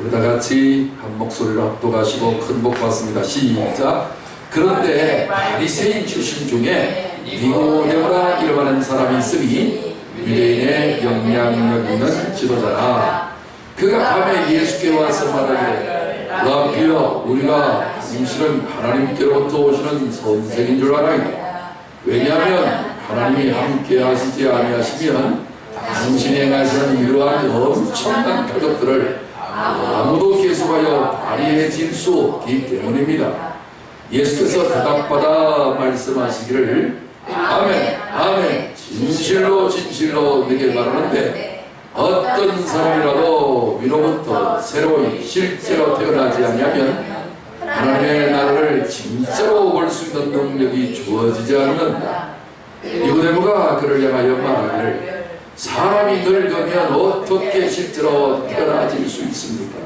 우리 다 같이 한 목소리로 합독하시고 큰 복 받습니다. 시작. 그런데 바리새인 출신 중에 니고데모라 이름하는 사람이 있으니 유대인의 영향력 있는 지도자라. 그가 밤에 예수께 와서 말하기를 라피여, 우리가 당신은 하나님께로부터 오시는 선생인 줄 알아요. 왜냐하면 하나님이 함께 하시지 아니하시면 당신이 행하시는 이러한 엄청난 표적들을 아무도 계속하여 발휘해질 수 없기 때문입니다. 예수께서 대답받아 말씀하시기를 아멘 아멘 진실로 진실로 내게 말하는데 어떤 사람이라도 위로부터 새로이 실제로 태어나지 아니하면 하나님의 나라를 진짜로 볼 수 있는 능력이 주어지지 않는다. 니고데모가 그를 향하여 말하기를 사람이 늙으면 어떻게 실제로 태어나질 수 있습니까?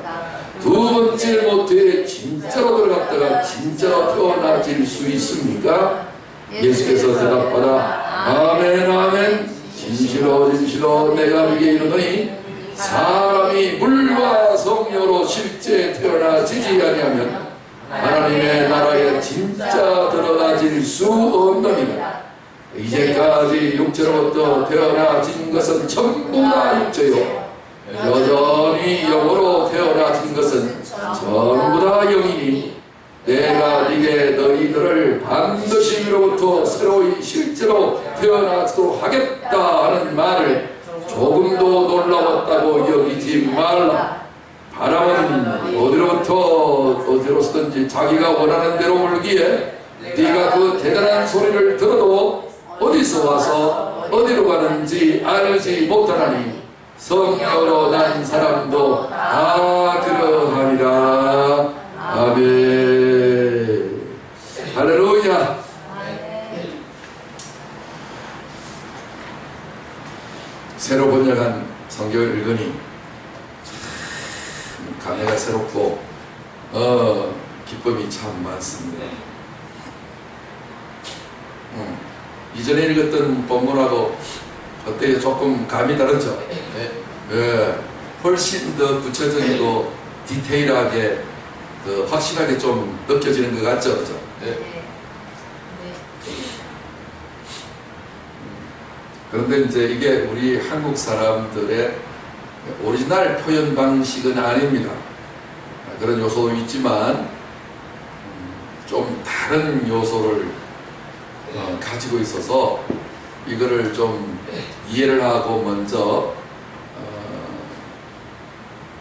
두 번째 모태에 진짜로 들어갔다가 진짜로 태어나질 수 있습니까? 예수께서 대답받아 아멘 아멘 진실로 진실로 내가 네게 이르노니 사람이 물과 성령으로 실제 태어나지지 아니하면 하나님의 나라에 진짜 들어가질 수 없느니라. 이제까지 육체로부터 태어나진 것은 전부 다 육체요 여전히 영으로 태어나진 것은 전부 다 영이니 내가 네게 너희들을 반드시 위로부터 새로이 실제로 태어나도록 하겠다 하는 말을 조금도 놀라웠다고 여기지 말라. 바람은 어디로서든지 자기가 원하는 대로 불기에 네가 그 대단한 소리를 들어도 어디서 와서 어디로 가는지 알지 못하나니 성령으로 난 사람도 다 그러하니라. 아멘. 할렐루야. 새로 번역한 성경을 읽으니 감회가 새롭고 기쁨이 참 많습니다. 이전에 읽었던 본문하고 어때요? 조금 감이 다르죠? 네. 예, 훨씬 더 구체적이고 디테일하게 확실하게 좀 느껴지는 것 같죠? 그죠? 네. 그런데 이제 이게 우리 한국 사람들의 오리지널 표현 방식은 아닙니다. 그런 요소도 있지만 좀 다른 요소를 가지고 있어서 이거를 좀 이해를 하고 먼저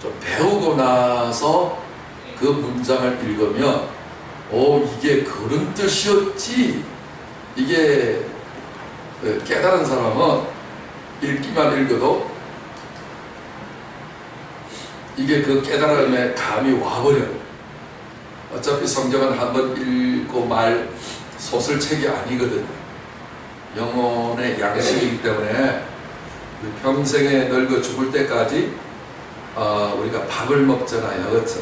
좀 배우고 나서 그 문장을 읽으면 이게 그런 뜻이었지. 이게 깨달은 사람은 읽기만 읽어도 이게 그 깨달음의 감이 와버려요. 어차피 성경은 한번 읽고 말 소설책이 아니거든요. 영혼의 양식이기 때문에 평생에 늙어 죽을 때까지 우리가 밥을 먹잖아요. 그렇죠?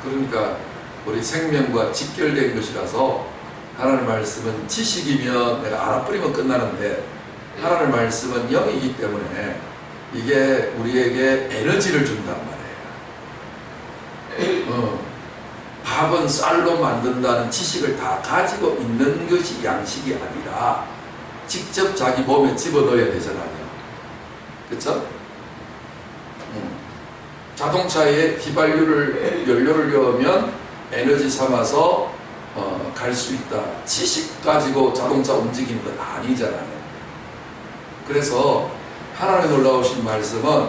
그러니까 우리 생명과 직결된 것이라서 하나님의 말씀은 지식이면 내가 알아버리면 끝나는데 하나님의 말씀은 영이기 때문에 이게 우리에게 에너지를 준단 말이에요. 밥은 쌀로 만든다는 지식을 다 가지고 있는 것이 양식이 아니라 직접 자기 몸에 집어넣어야 되잖아요. 그렇죠? 자동차에 휘발유를 연료를 넣으면 에너지 삼아서 갈 수 있다. 지식 가지고 자동차 움직이는 건 아니잖아요. 그래서 하나님의 놀라우신 말씀은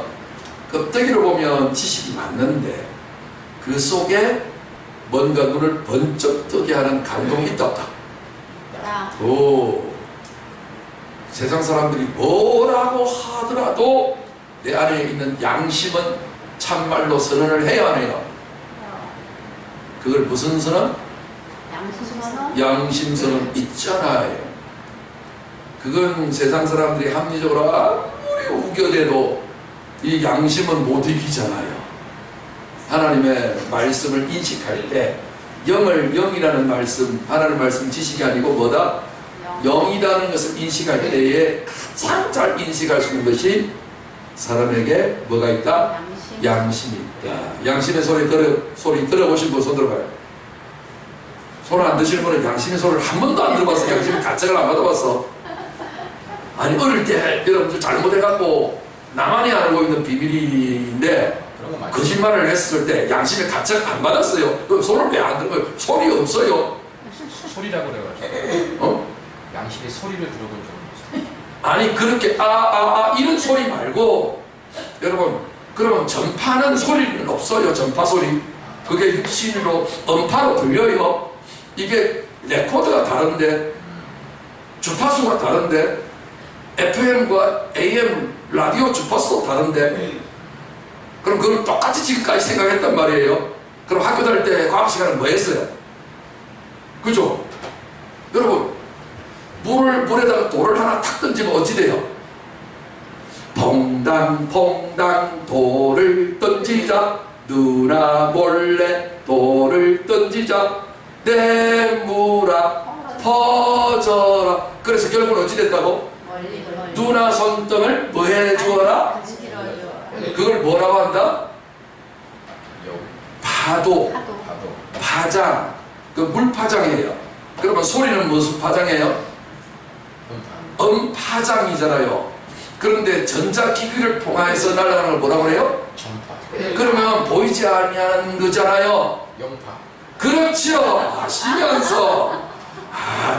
껍데기로 보면 지식이 맞는데 그 속에 뭔가 눈을 번쩍 뜨게 하는 감동이 있다 없다. 세상 사람들이 뭐라고 하더라도 내 안에 있는 양심은 참말로 선언을 해야 하네요. 그걸 무슨 선언? 양심 선언 있잖아요. 그건 세상 사람들이 합리적으로 아무리 우겨대도 이 양심은 못 이기잖아요. 하나님의 말씀을 인식할 때 영을 영이라는 말씀, 하나님의 말씀 지식이 아니고 뭐다? 영이라는 것을 인식할 때에 가장 잘 인식할 수 있는 것이 사람에게 뭐가 있다? 양심이 있다. 양심의 소리 들어보신 분 손 들어봐요. 손 안 드시는 분은 양심의 소리를 한 번도 안 들어봤어. 양심의 가책을 안 받아봤어. 아니 어릴 때 여러분들 잘못해갖고 나만이 알고 있는 비밀인데 거짓말을 했을 때 양심의 가책 안 받았어요. 그 손을 왜 안 드는 거예요? 소리 없어요. 소리라고 그래가지고 어? 양심의 소리를 들어본 적은 없어요. 아니 그렇게 이런 소리 말고 여러분 그러면 전파는 소리는 없어요. 전파 소리 그게 육신으로 음파로 들려요. 이게 레코드가 다른데 주파수가 다른데 FM과 AM 라디오 주파수도 다른데 그럼 그걸 똑같이 지금까지 생각했단 말이에요. 그럼 학교 다닐 때 과학 시간에 뭐 했어요? 그죠? 여러분 물에다가 돌을 하나 탁 던지면 어찌 돼요? 퐁당 돌을 던지자 누나 몰래 돌을 던지자 내물아 퍼져라. 그래서 결국은 어찌 됐다고? 누나 손등을 뭐 해주어라? 그걸 뭐라고 한다? 파도, 파장, 그 물파장이에요. 그러면 소리는 무슨 파장이에요? 음파장이잖아요. 그런데 전자기기를 통해서 날아가는 걸 뭐라고 해요? 전파. 그러면 보이지 않는 거잖아요. 영파. 그렇죠. 아시면서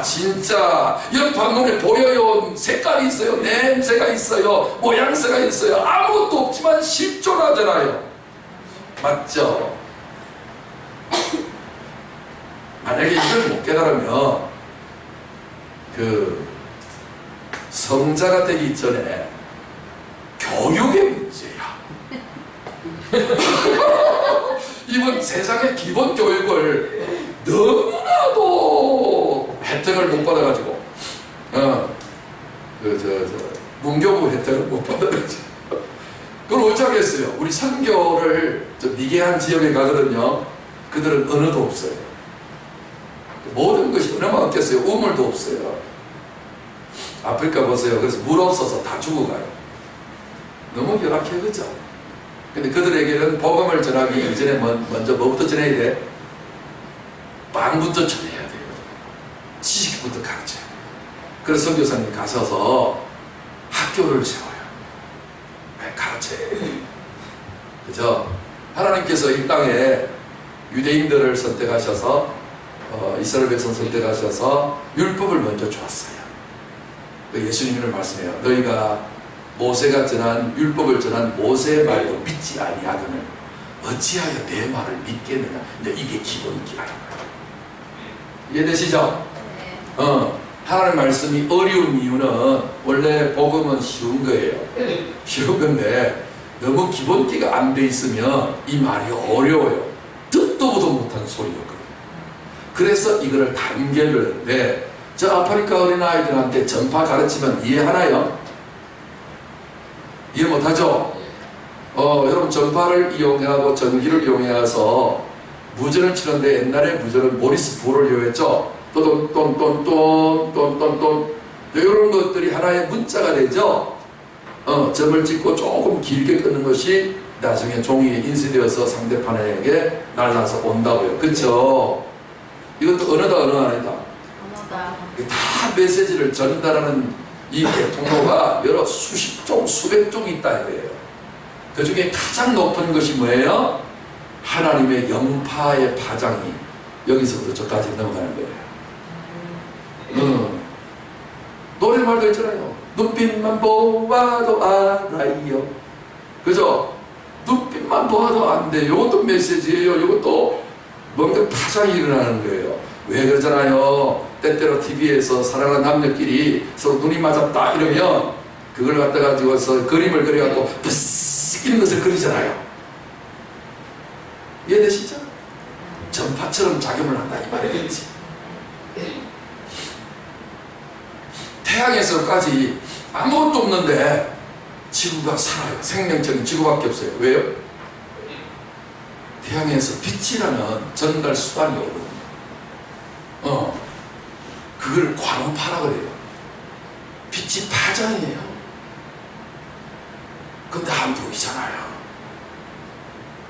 진짜 영판문에 보여요. 색깔이 있어요. 냄새가 있어요. 모양새가 있어요. 아무것도 없지만 실존하잖아요. 맞죠? 만약에 이걸 못 깨달으면 그 성자가 되기 전에 교육의 문제야. 이번 세상의 기본 교육을 너무나도 혜택을 못 받아가지고 문교부 혜택을 못 받아가지고 그걸 어쩌겠어요. 우리 선교를 미개한 지역에 가거든요. 그들은 언어도 없어요. 모든 것이 얼마나 없겠어요. 우물도 없어요. 아프리카 보세요. 그래서 물 없어서 다 죽어가요. 너무 열악해. 그죠? 근데 그들에게는 복음을 전하기 이전에 먼저 뭐부터 전해야 돼? 빵부터 전해야 돼요. 지식부터 가르쳐요. 그래서 선교사님이 가셔서 학교를 세워요. 가르쳐요. 그죠? 하나님께서 이 땅에 유대인들을 선택하셔서 이스라엘 백성 선택하셔서 율법을 먼저 주었어요. 예수님을 말씀해요. 너희가 모세가 전한 율법을 전한 모세의 말도 믿지 아니하거늘 어찌하여 내 말을 믿겠느냐. 이게 기본기라는 거예요. 이해되시죠? 네. 하나님 말씀이 어려운 이유는 원래 복음은 쉬운 거예요. 쉬운 건데 너무 기본기가 안 돼 있으면 이 말이 어려워요. 듣도 보도 못한 소리였거든요. 그래서 이거를 단계를 했는데 저 아프리카 어린아이들한테 전파 가르치면 이해하나요? 이해 못하죠? 여러분 전파를 이용하고 전기를 이용해서 무전을 치는데 옛날에 무전은 모리스 부호를 이용했죠? 또돈돈돈돈돈돈돈 이런 것들이 하나의 문자가 되죠? 점을 찍고 조금 길게 끊는 것이 나중에 종이에 인쇄되어서 상대편에게 날라서 온다고요. 그쵸? 이것도 언어다 아니다? 다 메시지를 전달하는 이 통로가 여러 수십 종, 수백 종이 있다 이거예요. 그 중에 가장 높은 것이 뭐예요? 하나님의 영파의 파장이 여기서부터 저까지 넘어가는 거예요. 노래말도 있잖아요. 눈빛만 보아도 알아요. 그죠? 눈빛만 보아도 안 돼요. 이것도 메시지예요. 이것도 뭔가 파장이 일어나는 거예요. 왜 그러잖아요. 때때로 TV에서 사랑하는 남녀끼리 서로 눈이 맞았다 이러면 그걸 갖다 가지고서 그림을 그려갖고 부스 끼는 것을 그리잖아요. 이해되시죠? 전파처럼 작용을 한다 이 말이겠지. 태양에서까지 아무것도 없는데 지구가 살아요. 생명체는 지구밖에 없어요. 왜요? 태양에서 빛이라는 전달 수단이 오거든요. 그걸 광파라 그래요. 빛이 파장이에요. 근데 안 보이잖아요.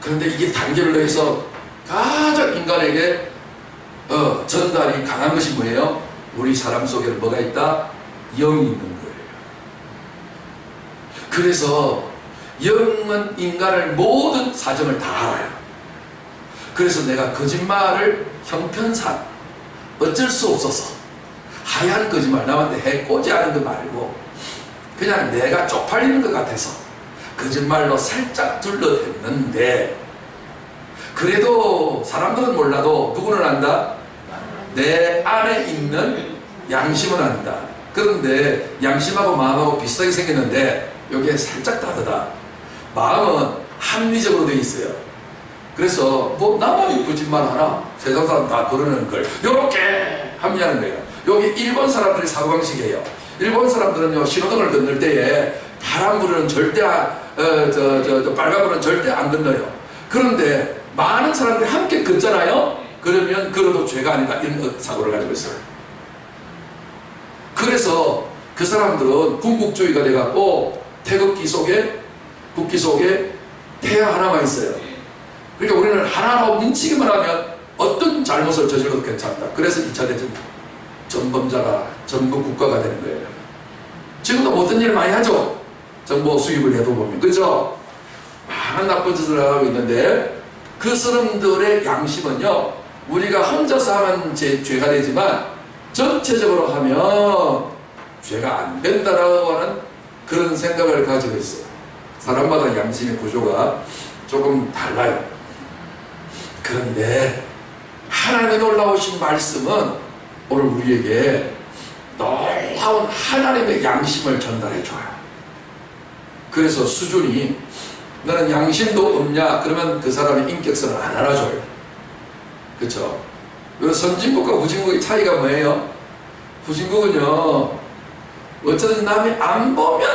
그런데 이게 단계를 해서 가장 인간에게 전달이 강한 것이 뭐예요? 우리 사람 속에 뭐가 있다? 영이 있는 거예요. 그래서 영은 인간을 모든 사정을 다 알아요. 그래서 내가 거짓말을 형편상 어쩔 수 없어서 하얀 거짓말, 남한테 해코지 하는 거 말고 그냥 내가 쪽팔리는 것 같아서 거짓말로 살짝 둘러댔는데, 그래도 사람들은 몰라도 누구는 안다? 내 안에 있는 양심은 안다. 그런데 양심하고 마음하고 비슷하게 생겼는데 여기에 살짝 다르다. 마음은 합리적으로 되어 있어요. 그래서 뭐 나만 거짓말 하나? 세상 사람 다 그러는 걸 요렇게 합리하는 거예요. 여기 일본 사람들의 사고방식이에요. 일본 사람들은요, 신호등을 건널 때에 파란불은 절대 빨간불은 절대 안 건너요. 그런데 많은 사람들이 함께 걷잖아요. 그러면 걸어도 죄가 아니다, 이런 사고를 가지고 있어요. 그래서 그 사람들은 군국주의가 돼갖고 태극기 속에, 국기 속에 태양 하나만 있어요. 그러니까 우리는 하나하나 뭉치기만 하면 어떤 잘못을 저질러도 괜찮다. 그래서 2차 대전 전범자가 전부 국가가 되는 거예요. 지금도 못된 일을 많이 하죠. 정보 수입을 해도 보면. 그죠? 많은 나쁜 짓을 하고 있는데 그 사람들의 양심은요, 우리가 혼자서 하면 죄가 되지만 전체적으로 하면 죄가 안 된다라고 하는 그런 생각을 가지고 있어요. 사람마다 양심의 구조가 조금 달라요. 그런데 하나님의 놀라우신 말씀은 오늘 우리에게 놀라운 하나님의 양심을 전달해 줘요. 그래서 수준이, 너는 양심도 없냐? 그러면 그 사람의 인격선을 안 알아줘요. 그렇죠? 선진국과 후진국의 차이가 뭐예요? 후진국은요, 어쩌든 남이 안 보면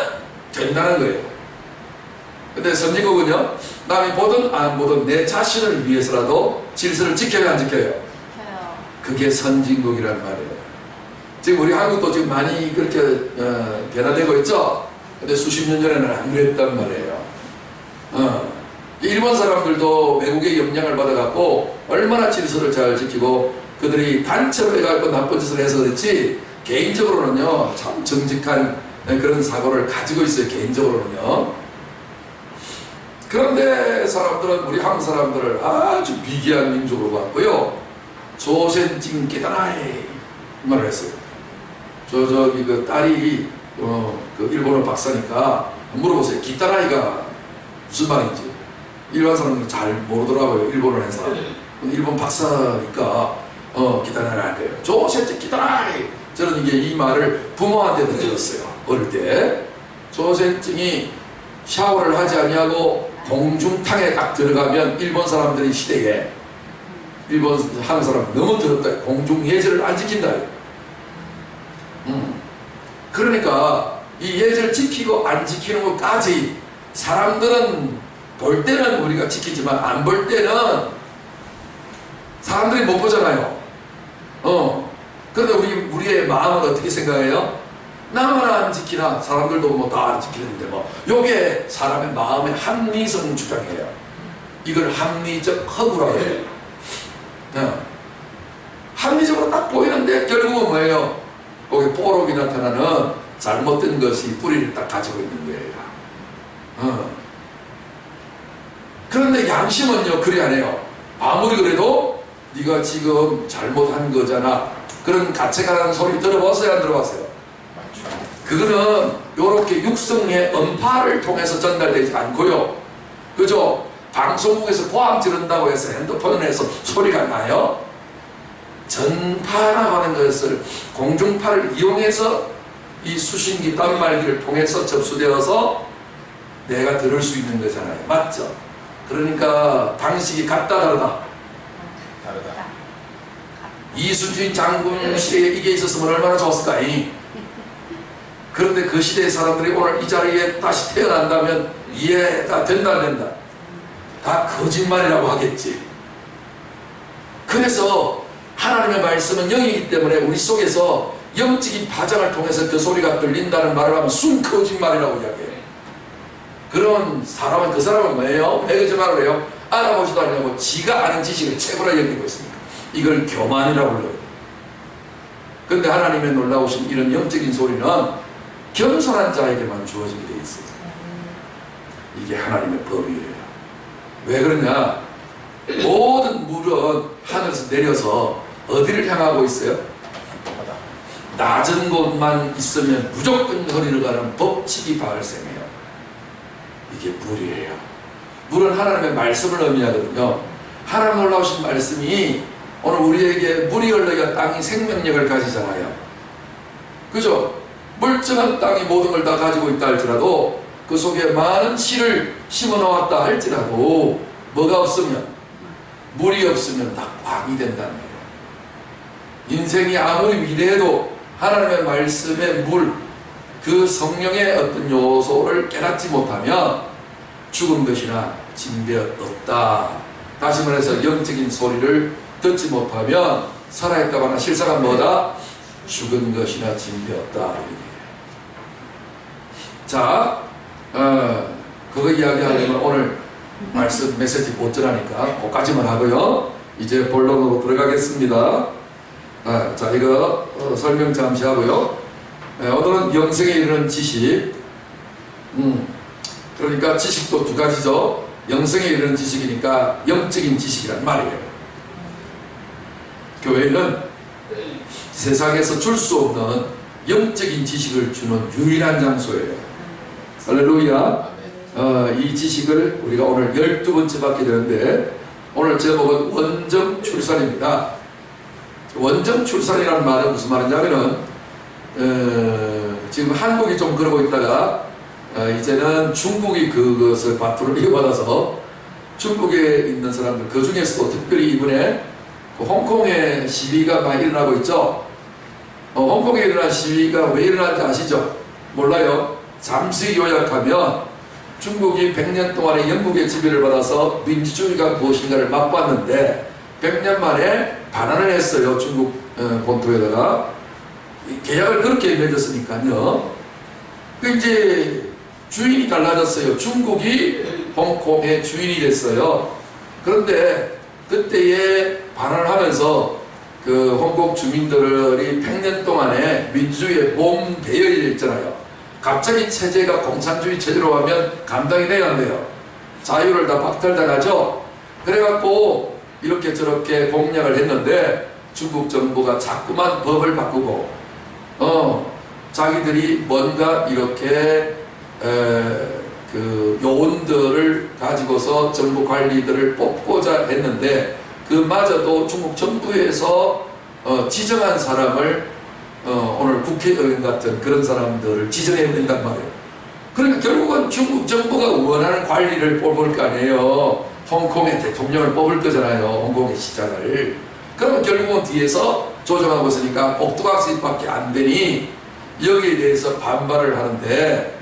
된다는 거예요. 근데 선진국은요, 남이 보든 안 보든 내 자신을 위해서라도 질서를 지켜야 안 지켜요? 그게 선진국이란 말이에요. 지금 우리 한국도 지금 많이 그렇게 변화되고 있죠? 근데 수십 년 전에는 안 그랬단 말이에요. 일본 사람들도 외국의 영향을 받아갖고 얼마나 질서를 잘 지키고 그들이 단체로 해갖고 나쁜 짓을 해서 그렇지, 개인적으로는요, 참 정직한 그런 사고를 가지고 있어요. 개인적으로는요. 그런데 사람들은 우리 한국 사람들을 아주 비기한 민족으로 봤고요. 조센징 깨다나이 말을 했어요. 저기 그 딸이 그 일본어 박사니까 물어보세요. 기타라이가 무슨 말인지. 일반 사람들은 잘 모르더라고요. 일본어를 해서. 일본 박사니까 기타라이 할 거예요. 조센징 기타라이. 저는 이게 이 말을 부모한테도 들었어요. 어릴 때. 조센징이 샤워를 하지 아니하고 공중탕에 딱 들어가면 일본 사람들의 시대에 일본 한국 사람 너무 더럽다. 공중 예절을 안 지킨다. 그러니까 이 예절 지키고 안 지키는 것까지 사람들은 볼 때는 우리가 지키지만 안 볼 때는 사람들이 못 보잖아요. 그런데 우리의 마음은 어떻게 생각해요? 나만 안 지키나 사람들도 뭐 다 안 지키는데 뭐. 요게 사람의 마음의 합리성 주장이에요. 이걸 합리적 허구라고 해요. 합리적으로 딱 보이는데 결국은 뭐예요? 거기 뽀록이 나타나는 잘못된 것이 뿌리를 딱 가지고 있는 거예요. 그런데 양심은요, 그래 안 해요. 아무리 그래도 네가 지금 잘못한 거잖아. 그런 가책하는 소리 들어봤어요, 안 들어봤어요? 그거는 요렇게 육성의 음파를 통해서 전달되지 않고요. 그죠? 방송국에서 고함 지른다고 해서 핸드폰에서 소리가 나요? 전파라고 하는 것을 공중파를 이용해서 이 수신기 단말기를 통해서 접수되어서 내가 들을 수 있는 거잖아요. 맞죠? 그러니까 방식이 같다 다르다? 다르다. 이순신 장군 시대에 이게 있었으면 얼마나 좋았을까? 그런데 그 시대의 사람들이 오늘 이 자리에 다시 태어난다면 이해가 된다 안 된다? 다 거짓말이라고 하겠지. 그래서 하나님의 말씀은 영이기 때문에 우리 속에서 영적인 파장을 통해서 그 소리가 들린다는 말을 하면 순 거짓말이라고 이야기해요. 그런 사람은, 그 사람은 뭐예요? 왜 거짓말을 해요? 알아보지도 않냐고 지가 아는 지식을 최고라 여기고 있습니다. 이걸 교만이라고 불러요. 그런데 하나님의 놀라우신 이런 영적인 소리는 겸손한 자에게만 주어지게 되어 있어요. 이게 하나님의 법이에요. 왜 그러냐? 모든 물은 하늘에서 내려서 어디를 향하고 있어요? 낮은 곳만 있으면 무조건 허리를 가는 법칙이 발생해요. 이게 물이에요. 물은 하나님의 말씀을 의미하거든요. 하나님 놀라우신 말씀이 오늘 우리에게 물이 흘러야 땅이 생명력을 가지잖아요. 그죠? 멀쩡한 땅이 모든 걸 다 가지고 있다 할지라도 그 속에 많은 씨를 심어 놓았다 할지라도 뭐가 없으면, 물이 없으면 다 광이 된다는 거예요. 인생이 아무리 위대해도 하나님의 말씀의 물, 그 성령의 어떤 요소를 깨닫지 못하면 죽은 것이나 진배 없다. 다시 말해서 영적인 소리를 듣지 못하면 살아있다거나 실상은 뭐다? 죽은 것이나 진배 없다. 자, 그거 이야기하려면 오늘 말씀 메시지 못 전하니까 그까지만 하고요. 이제 본론으로 들어가겠습니다. 자, 이거 설명 잠시 하고요. 오늘은 영생에 이르는 지식. 그러니까 지식도 두 가지죠. 영생에 이르는 지식이니까 영적인 지식이란 말이에요. 교회는 세상에서 줄 수 없는 영적인 지식을 주는 유일한 장소예요. 할렐루야. 이 지식을 우리가 오늘 12번째 받게 되는데, 오늘 제목은 원정 출산입니다. 원정 출산이라는 말은 무슨 말이냐면은 지금 한국이 좀 그러고 있다가 이제는 중국이 그것을 바투를 이어받아서 중국에 있는 사람들, 그 중에서도 특별히 이번에 그 홍콩에 시위가 많이 일어나고 있죠. 홍콩에 일어난 시위가 왜 일어나는지 아시죠? 몰라요? 잠시 요약하면 중국이 100년 동안에 영국의 지배를 받아서 민주주의가 무엇인가를 맛봤는데 100년 만에 반환을 했어요. 중국 본토에다가 계약을 그렇게 맺었으니까요. 그 이제 주인이 달라졌어요. 중국이 홍콩의 주인이 됐어요. 그런데 그때에 반환을 하면서 그 홍콩 주민들이 100년 동안에 민주주의에 몸대여 있잖아요. 갑자기 체제가 공산주의 체제로 가면 감당이 돼야 안 돼요. 자유를 다 박탈당하죠. 그래갖고 이렇게 저렇게 공약을 했는데 중국 정부가 자꾸만 법을 바꾸고 자기들이 뭔가 이렇게 그 요원들을 가지고서 정부 관리들을 뽑고자 했는데 그마저도 중국 정부에서 지정한 사람을 오늘 국회의원 같은 그런 사람들을 지정해야 된단 말이에요. 그러니까 결국은 중국 정부가 원하는 관리를 뽑을 거 아니에요. 홍콩의 대통령을 뽑을 거잖아요. 홍콩의 시장을. 그러면 결국은 뒤에서 조정하고 있으니까 옥두각시밖에 안 되니 여기에 대해서 반발을 하는데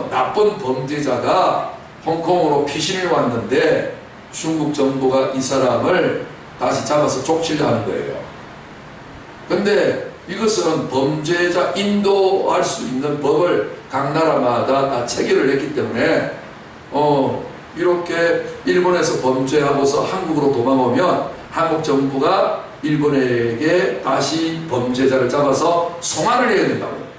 나쁜 범죄자가 홍콩으로 피신을 왔는데 중국 정부가 이 사람을 다시 잡아서 족치려하는 거예요. 근데 이것은 범죄자 인도할 수 있는 법을 각 나라마다 다 체결을 했기 때문에 이렇게 일본에서 범죄하고서 한국으로 도망오면 한국 정부가 일본에게 다시 범죄자를 잡아서 송환을 해야 된다고요.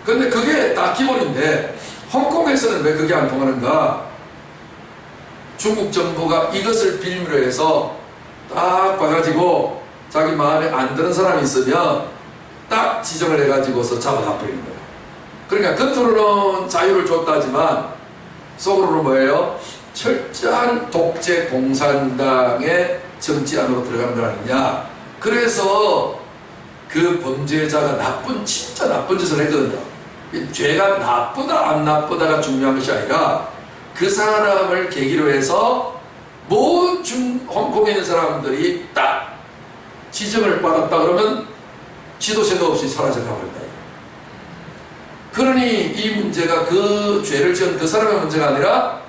근데 그게 다 기본인데 홍콩에서는 왜 그게 안 통하는가? 중국 정부가 이것을 빌미로 해서 딱 봐가지고 자기 마음에 안 드는 사람이 있으면 딱 지정을 해가지고서 잡아다 버리는 거예요. 그러니까 겉으로는 자유를 줬다지만 속으로는 뭐예요? 철저한 독재 공산당의 정치 안으로 들어간 거 아니냐. 그래서 그 범죄자가 진짜 나쁜 짓을 했거든요. 죄가 나쁘다 안 나쁘다가 중요한 것이 아니라 그 사람을 계기로 해서 모든 홍콩에 있는 사람들이 딱 지정을 받았다 그러면 지도세도 없이 사라져 가버린다. 그러니 이 문제가 그 죄를 지은 그 사람의 문제가 아니라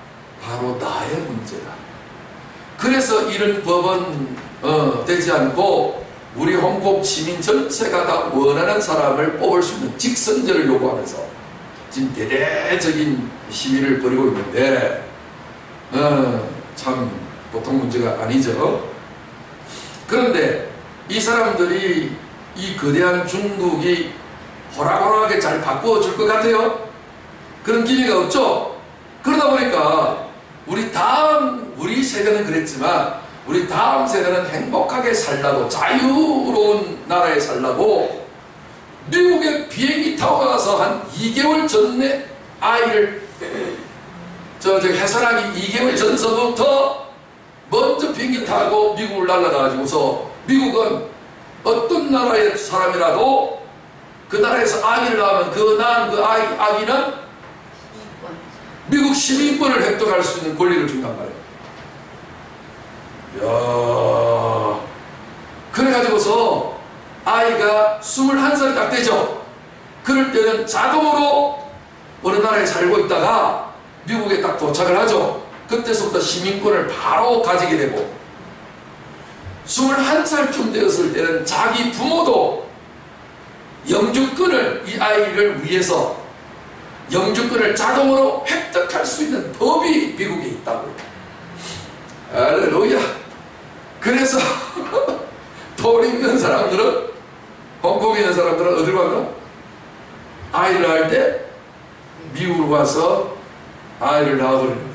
바로 나의 문제다. 그래서 이런 법은 되지 않고 우리 홍콩 시민 전체가 다 원하는 사람을 뽑을 수 있는 직선제를 요구하면서 지금 대대적인 시위를 벌이고 있는데 참 보통 문제가 아니죠. 그런데 이 사람들이 이 거대한 중국이 호락호락하게 잘 바꾸어 줄 것 같아요? 그런 기미가 없죠? 그러다 보니까 우리 세대는 그랬지만 우리 다음 세대는 행복하게 살라고, 자유로운 나라에 살라고 미국에 비행기 타고 가서 한 2개월 전에 아이를 해산하기 2개월 전서부터 먼저 비행기 타고 미국을 날아가지고서, 미국은 어떤 나라의 사람이라도 그 나라에서 아기를 낳으면 그 낳은 그 아기는 미국 시민권을 획득할 수 있는 권리를 준단 말이에요. 이야, 그래가지고서 아이가 21살이 딱 되죠. 그럴 때는 자동으로 어느 나라에 살고 있다가 미국에 딱 도착을 하죠. 그때서부터 시민권을 바로 가지게 되고, 21살쯤 되었을 때는 자기 부모도 영주권을, 이 아이를 위해서 영주권을 자동으로 획득할 수 있는 법이 미국에 있다고요. 할렐루야. 그래서 돈 있는 사람들은, 홍콩에 있는 사람들은 어디로 가나? 아이를 낳을 때 미국으로 와서 아이를 낳아버리는 거예요.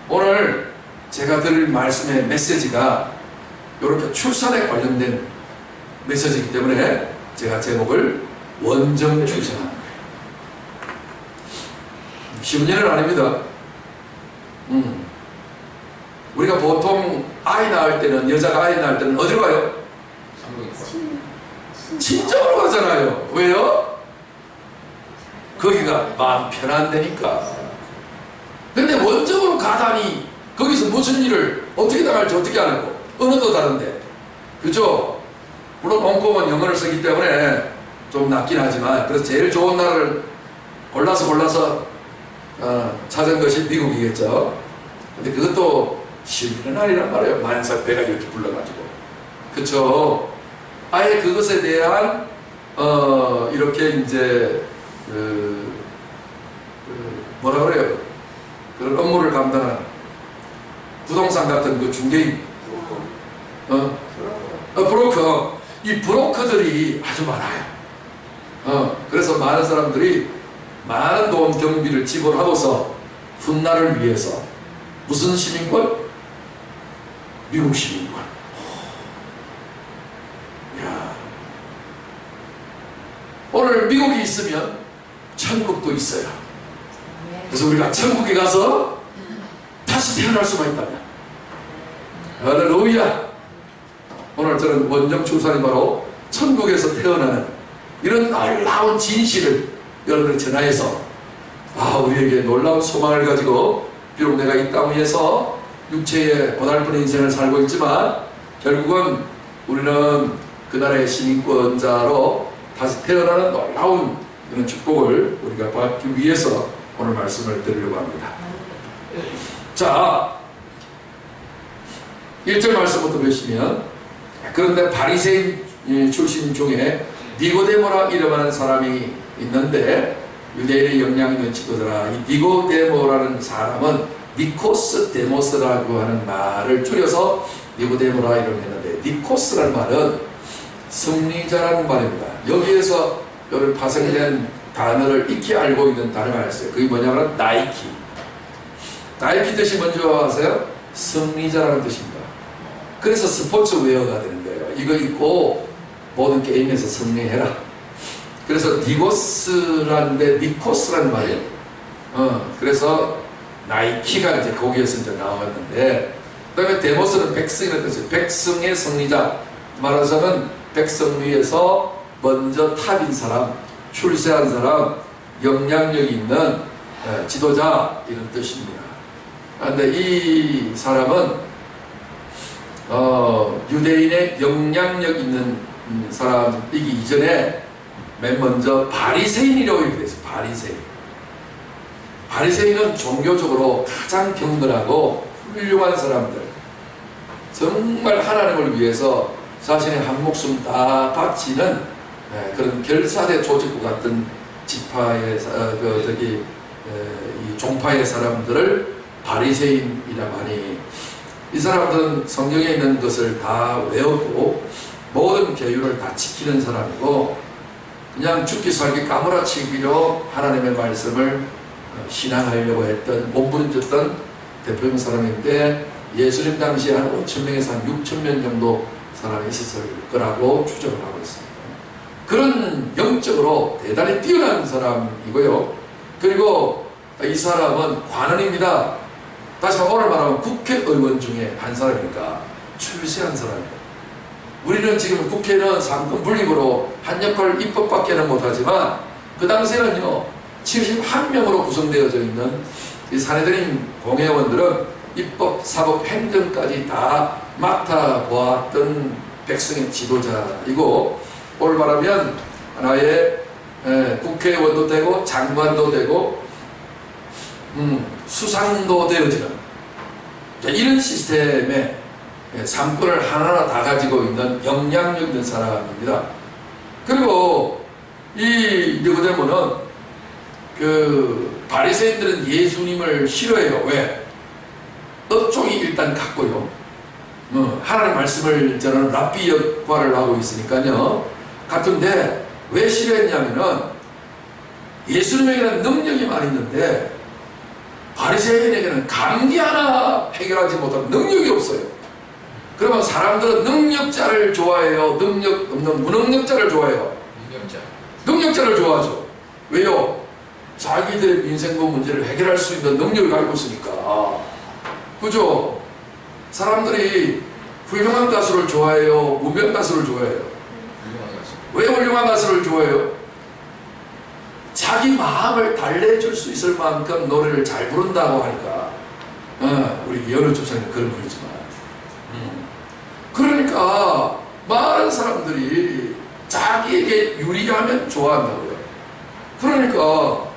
오늘 제가 드릴 말씀의 메시지가 이렇게 출산에 관련된 메시지이기 때문에 제가 제목을 원정 출산하는 거예요. 쉬운 일은 아닙니다. 우리가 보통 아이 낳을 때는, 여자가 아이 낳을 때는 어디로 가요? 친정으로 가잖아요. 왜요? 거기가 마음 편한데니까. 근데 원정으로 가다니 거기서 무슨 일을 어떻게 당할지 어떻게 알고, 언어도 다른데, 그죠? 물론 홍콩은 영어를 쓰기 때문에 좀 낫긴 하지만, 그래서 제일 좋은 나라를 골라서 찾은 것이 미국이겠죠. 근데 그것도 쉬운 일은 아니란 말이에요. 만삭배가 이렇게 불러가지고, 그쵸? 아예 그것에 대한 이렇게 이제 뭐라 그래요? 그런 업무를 감당하는 부동산 같은 그 중개인, 브로커, 이 브로커들이 아주 많아요. 그래서 많은 사람들이 많은 돈 경비를 지불하고서 훗날을 위해서 무슨 시민권? 미국 시민권. 야. 오늘 미국이 있으면 천국도 있어요. 그래서 우리가 천국에 가서 다시 태어날 수만 있다면, 할렐루야. 오늘 저는 원정 출산이 바로 천국에서 태어나는 이런 놀라운 진실을 여러분에 전하여서, 우리에게 놀라운 소망을 가지고, 비록 내가 이 땅 위에서 육체의 고달픈 인생을 살고 있지만 결국은 우리는 그 나라의 시민권자로 다시 태어나는 놀라운 그런 축복을 우리가 받기 위해서 오늘 말씀을 드리려고 합니다. 자, 1절 말씀부터 보시면, 그런데 바리새인 출신 중에 니고데모라 이름하는 사람이 있는데 유대인의 영향이 있는 지도자라. 이 니고데모라는 사람은 니코스 데모스라고 하는 말을 줄여서 니고데모라 이름을 했는데, 니코스라는 말은 승리자라는 말입니다. 여기에서 여러분 파생된 단어를 익히 알고 있는 단어가 있어요. 그게 뭐냐면 나이키. 나이키 뜻이 뭔지 아세요? 승리자라는 뜻입니다. 그래서 스포츠웨어가 되는 거예요. 이거 입고 모든 게임에서 승리해라. 그래서 니고스라는데 니코스라는 말이에요. 그래서 나이키가 이제 거기에서 이제 나왔는데, 그 다음에 데모스는 백성이라는 뜻이에요. 백성의 승리자. 말하자면 백성 위에서 먼저 탑인 사람, 출세한 사람, 영향력이 있는 지도자, 이런 뜻입니다. 그런데 이 사람은 유대인의 영향력 있는 사람이기 이전에 맨 먼저 바리새인이라고 얘기했어요. 바리새인. 바리새인은 종교적으로 가장 경건하고 훌륭한 사람들, 정말 하나님을 위해서 자신의 한 목숨 다 바치는 그런 결사대 조직구 같은 지파의 이 종파의 사람들을 바리새인이라고 하니, 이 사람들은 성경에 있는 것을 다 외웠고 모든 계율을 다 지키는 사람이고, 그냥 죽기 살기 까무라치기로 하나님의 말씀을 신앙하려고 했던, 몸부림쳤던 대표적인 사람인데, 예수님 당시에 한 5,000명에서 한 6,000명 정도 사람이 있었을 거라고 추정을 하고 있습니다. 그런 영적으로 대단히 뛰어난 사람이고요. 그리고 이 사람은 관원입니다. 다시 한번 오늘 말하면 국회의원 중에 한 사람이니까 출세한 사람이에요. 우리는 지금 국회는 상권 분립으로 한 역할 입법밖에는 못하지만, 그 당시에는요 71명으로 구성되어져 있는 이 사내들인 공회의원들은 입법, 사법, 행정까지 다 맡아보았던 백성의 지도자이고, 오늘 말하면 하나의 국회의원도 되고 장관도 되고 수상도 되어지는 이런 시스템에 상권을 하나하나 다 가지고 있는 영향력 있는 사람입니다. 그리고 이 니고데모는 그 바리새인들은 예수님을 싫어해요. 왜? 업종이 일단 같고요. 하나님 말씀을 저는 랍비 역할을 하고 있으니까요. 같은데 왜 싫어했냐면은 예수님에게는 능력이 많이 있는데 바리새인에게는 감기 하나 해결하지 못한 능력이 없어요. 그러면 사람들은 능력자를 좋아해요? 능력 없는 무능력자를 좋아해요? 능력자를 좋아하죠. 왜요? 자기들의 민생고 문제를 해결할 수 있는 능력을 가지고 있으니까. 그죠? 사람들이 훌륭한 가수를 좋아해요? 무명 가수를 좋아해요? 왜 훌륭한 가수를 좋아해요? 자기 마음을 달래줄 수 있을 만큼 노래를 잘 부른다고 하니까. 우리 이현우 조사님 그런 분이지만. 그러니까 많은 사람들이 자기에게 유리하면 좋아한다고요. 그러니까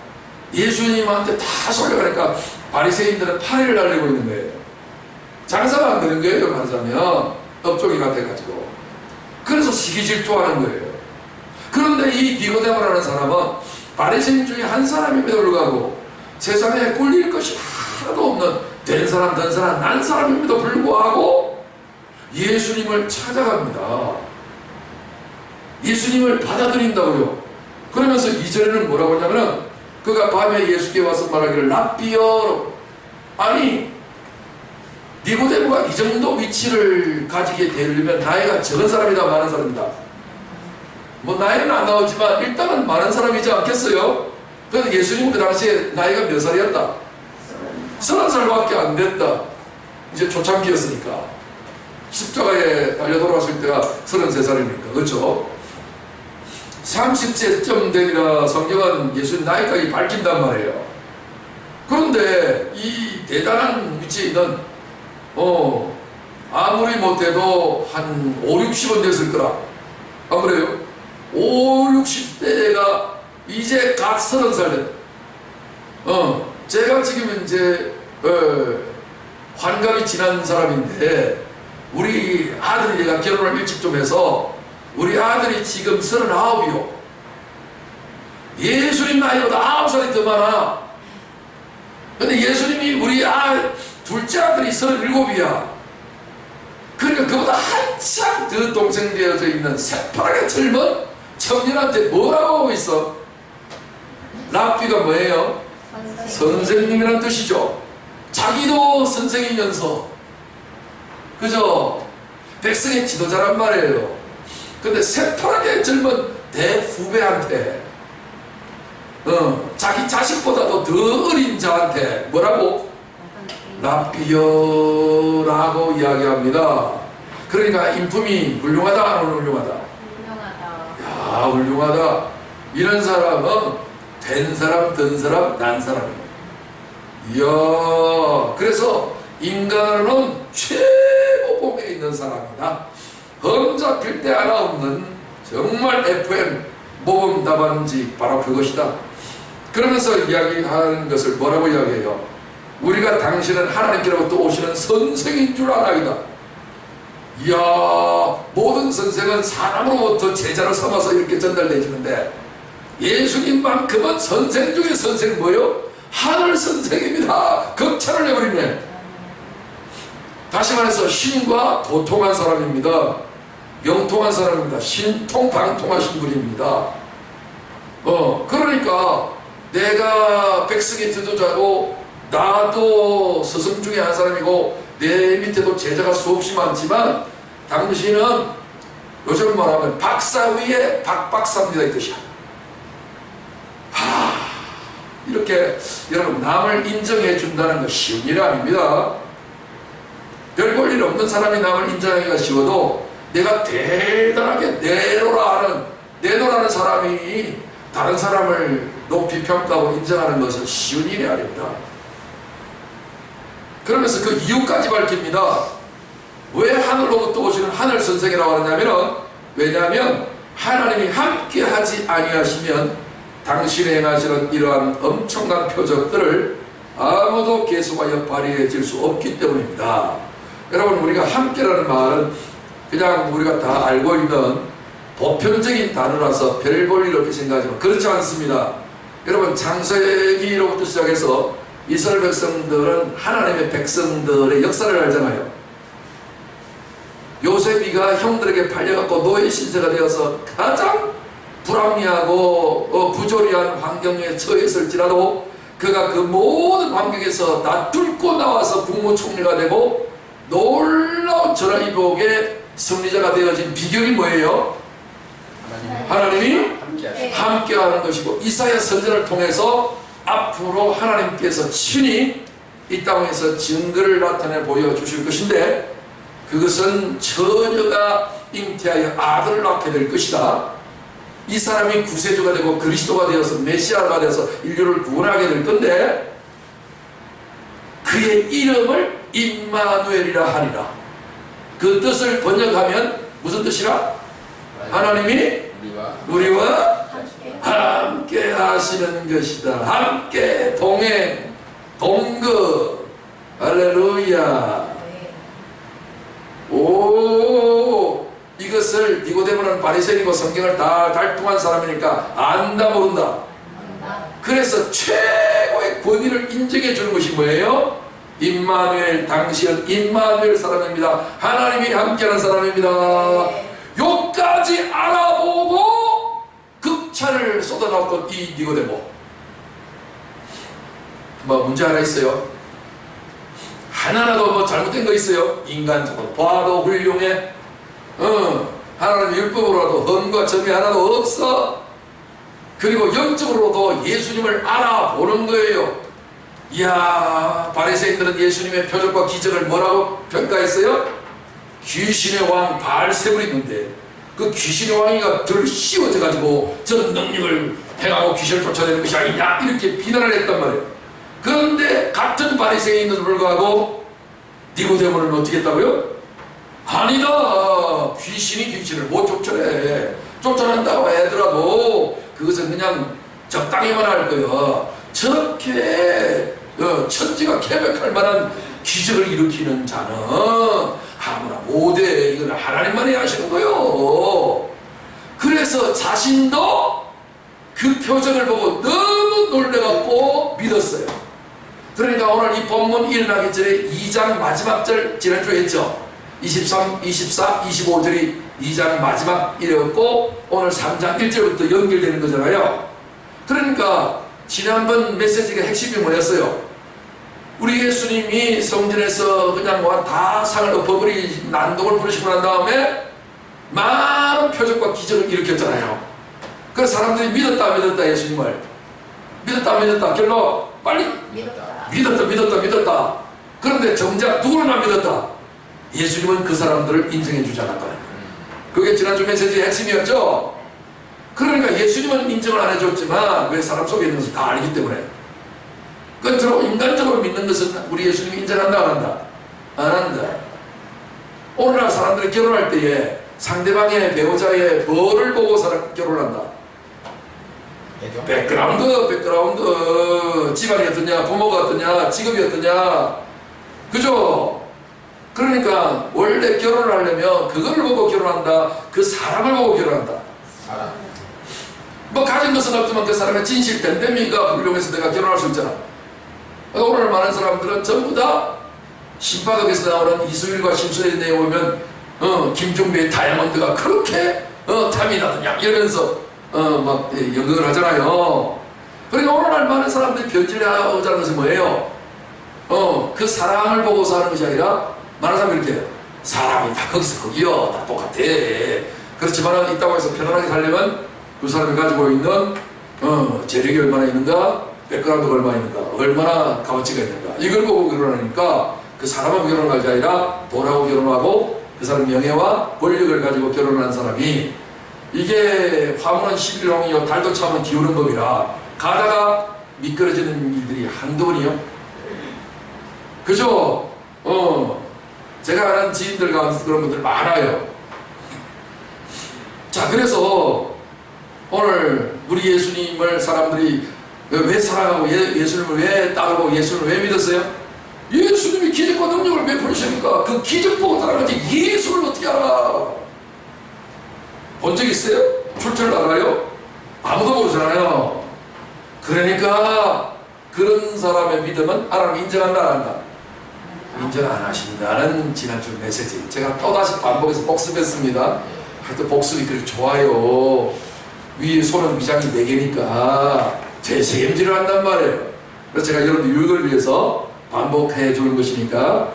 예수님한테 다 쏠려가니까 바리새인들은 파리를 날리고 있는 거예요. 장사가 안 되는 거예요. 말하자면 업종이 같아가지고. 그래서 시기질투하는 거예요. 그런데 이 니고데모라는 사람은 바리새인 중에 한 사람임에도 불구하고 세상에 꿀릴 것이 하나도 없는 된 사람, 된 사람, 난 사람임에도 불구하고 예수님을 찾아갑니다. 예수님을 받아들인다고요. 그러면서 이전에는 뭐라고 하냐면은 그가 밤에 예수께 와서 말하기를 랍비여, 아니 니고데모가 이 정도 위치를 가지게 되려면 나이가 적은 사람이다, 많은 사람이다. 뭐 나이는 안 나오지만 일단은 많은 사람이지 않겠어요? 그래서 예수님 그 당시에 나이가 몇 살이었다? 30살밖에 안 됐다. 이제 초창기였으니까. 십자가에 달려 돌아왔을 때가 33살이니까. 그렇죠? 30세쯤 되니라 성경은 예수님 나이까지 밝힌단 말이에요. 그런데 이 대단한 위치에 있는 아무리 못해도 한 5, 60은 됐을 거라. 안 그래요? 5, 60대가 이제 갓 30살 됐. 제가 지금 이제 환갑이 지난 사람인데 우리 아들이 내가 결혼을 일찍 좀 해서 우리 아들이 지금 39이요. 예수님 나이보다 9살이 더 많아. 근데 예수님이 우리 둘째 아들이 37이야. 그러니까 그보다 한참 더 동생 되어져 있는 새파랗게 젊은 청년한테 뭐라고 하고 있어? 랍비가 뭐예요? 선생님이란 뜻이죠. 자기도 선생이면서 그죠? 백성의 지도자란 말이에요. 근데 새파랗게 젊은 대후배한테 자기 자식보다도 더 어린 자한테 뭐라고? 랍비여라고 이야기합니다. 그러니까 인품이 훌륭하다, 안 훌륭하다? 야, 훌륭하다. 이런 사람은 된 사람, 든 사람, 난 사람이에요. 이야, 그래서 인간은 최고 복에 있는 사람이다. 험잡힐 때 하나 없는 정말 FM 모범 답안지 바로 그것이다. 그러면서 이야기하는 것을 뭐라고 이야기해요? 우리가 당신은 하나님께로부터 오시는 선생인 줄 알아이다. 이야, 모든 선생은 사람으로부터 제자로 삼아서 이렇게 전달되어지는데 예수님만큼은 선생 중에 선생 뭐요? 하늘 선생입니다. 극찬을 해버리네. 다시 말해서 신과 도통한 사람입니다. 영통한 사람입니다. 신통방통하신 분입니다. 그러니까 내가 백성이 지도자고 나도 스승 중에 한 사람이고 내 밑에도 제자가 수없이 많지만 당신은 요즘 말하면 박사 위에 박박사입니다 이 뜻이야. 이렇게 여러분 남을 인정해 준다는 거 쉬운 일이 아닙니다. 별 볼 일 없는 사람이 남을 인정하기가 쉬워도 내가 대단하게 내노라는 사람이 다른 사람을 높이 평가하고 인정하는 것은 쉬운 일이 아닙니다. 그러면서 그 이유까지 밝힙니다. 왜 하늘로부터 오시는 하늘 선생이라고 하느냐면, 왜냐하면 하나님이 함께 하지 아니하시면 당신이 행하시는 이러한 엄청난 표적들을 아무도 계속하여 발휘해질 수 없기 때문입니다. 여러분, 우리가 함께라는 말은 그냥 우리가 다 알고 있는 보편적인 단어라서 별 볼 일 없게 생각하지만 그렇지 않습니다. 여러분, 창세기로부터 시작해서 이스라엘 백성들은 하나님의 백성들의 역사를 알잖아요. 요셉이가 형들에게 팔려갖고 노예 신세가 되어서 가장 불합리하고 부조리한 환경에 처했을지라도 그가 그 모든 환경에서 다 뚫고 나와서 국무총리가 되고 놀라운 전화위복의 승리자가 되어진 비결이 뭐예요? 하나님이 함께하는 것이고, 이사야 선지자를 통해서 앞으로 하나님께서 친히 이 땅에서 증거를 나타내 보여주실 것인데, 그것은 처녀가 잉태하여 아들을 낳게 될 것이다. 이 사람이 구세주가 되고 그리스도가 되어서 메시아가 되어서 인류를 구원하게 될 건데, 그의 이름을 임마누엘이라 하리라. 그 뜻을 번역하면 무슨 뜻이라? 하나님이 우리와 함께 하시는 것이다. 함께 동행, 동거. 할렐루야. 오, 이것을 니고데모는 바리새인이고 성경을 다 달통한 사람이니까 안다 모른다. 그래서 최고의 권위를 인정해 주는 것이 뭐예요? 임마누엘, 당신은 임마누엘 사람입니다. 하나님이 함께하는 사람입니다. 요까지 알아보고 극찬을 쏟아놨던 이 니고데모, 뭐 문제 하나 있어요. 하나라도 뭐 잘못된 거 있어요? 인간적으로 봐도 훌륭해. 하나님 율법으로라도 흠과 점이 하나도 없어. 그리고 영적으로도 예수님을 알아보는 거예요. 이야, 바리새인들은 예수님의 표적과 기적을 뭐라고 평가했어요? 귀신의 왕 바알세불이 있는데 그 귀신의 왕이가 덜 씌워져 가지고 저 능력을 행하고 귀신을 쫓아내는 것이 아니냐 이렇게 비난을 했단 말이에요. 그런데 같은 바리새인인데도 불구하고 니고데모는 어떻게 했다고요? 아니다, 귀신이 귀신을 못 쫓아내. 쫓아낸다고 하더라도 그것은 그냥 적당히만 할 거야. 저렇게 천지가 개벽할 만한 기적을 일으키는 자는 아무나 못해. 이건 하나님만이 하시는 거요. 그래서 자신도 그 표정을 보고 너무 놀래갖고 믿었어요. 그러니까 오늘 이 본문 일어나기 전에 2장 마지막 절 지난주에 했죠. 23, 24, 25절이 2장 마지막 일이었고 오늘 3장 1절부터 연결되는 거잖아요. 그러니까 지난번 메시지가 핵심이 뭐였어요? 우리 예수님이 성전에서 그냥 다 상을 엎어버리 난동을 부르시고 난 다음에 많은 표적과 기적을 일으켰잖아요. 그래서 사람들이 믿었다 예수님을 믿었다 결론 빨리 믿었다. 그런데 정작 누구나 믿었다? 예수님은 그 사람들을 인정해 주지 않았다. 그게 지난주 메시지의 핵심이었죠. 그러니까 예수님은 인정을 안 해줬지만 왜 사람 속에 있는 것을 다 알기 때문에 끝으로 인간적으로 믿는 것은 우리 예수님이 인정한다 안 한다? 안 한다. 오늘날 사람들이 결혼할 때에 상대방의 배우자의 뭐를 보고 결혼한다? 백그라운드, 집안이 어떠냐, 부모가 어떠냐, 직업이 어떠냐, 그죠? 그러니까 원래 결혼을 하려면 그거를 보고 결혼한다, 그 사람을 보고 결혼한다. 뭐 가진 것은 없지만 그 사람의 진실 댐댐이가 훌륭해서 내가 결혼할 수 있잖아. 오늘 많은 사람들은 전부 다 신바닥에서 나오는 이수일과 심수의 내용에 보면 김종배의 다이아몬드가 그렇게 탐이 나느냐 이러면서 막 연극을 하잖아요. 그러니까 오늘날 많은 사람들이 변질을 하자는 것은 뭐예요? 그 사람을 보고서 하는 것이 아니라 많은 사람들이 이렇게 해요. 사람이 다 거기서 거기요 다 똑같아. 그렇지만 있다고 해서 편안하게 살려면 그 사람이 가지고 있는 재력이 얼마나 있는가, 백그라운드가 얼마나 있는가, 얼마나 값어치가 있는가 이걸 보고 결혼하니까 그 사람하고 결혼할 게 아니라 돈하고 결혼하고 그 사람 명예와 권력을 가지고 결혼한 사람이 이게 화물은 11홍이요 달도 차면 기우는 법이라 가다가 미끄러지는 일들이 한두 번이요. 그죠? 제가 아는 지인들 가운데 그런 분들 많아요. 자, 그래서 오늘 우리 예수님을 사람들이 왜 사랑하고 예수님을 왜 따르고 예수님을 왜 믿었어요? 예수님이 기적과 능력을 베푸시니까 그 기적 보고 따라가지 예수를 어떻게 알아? 본 적 있어요? 출처를 알아요? 아무도 모르잖아요. 그러니까 그런 사람의 믿음은 하나님 인정한다 안 한다? 인정 안 하신다는 지난주 메시지 제가 또다시 반복해서 복습했습니다. 하여튼 복습이 그렇게 좋아요. 위에 손은 위장이 4개니까 되새김질을 한단 말이에요. 그래서 제가 여러분들 유익을 위해서 반복해 주는 것이니까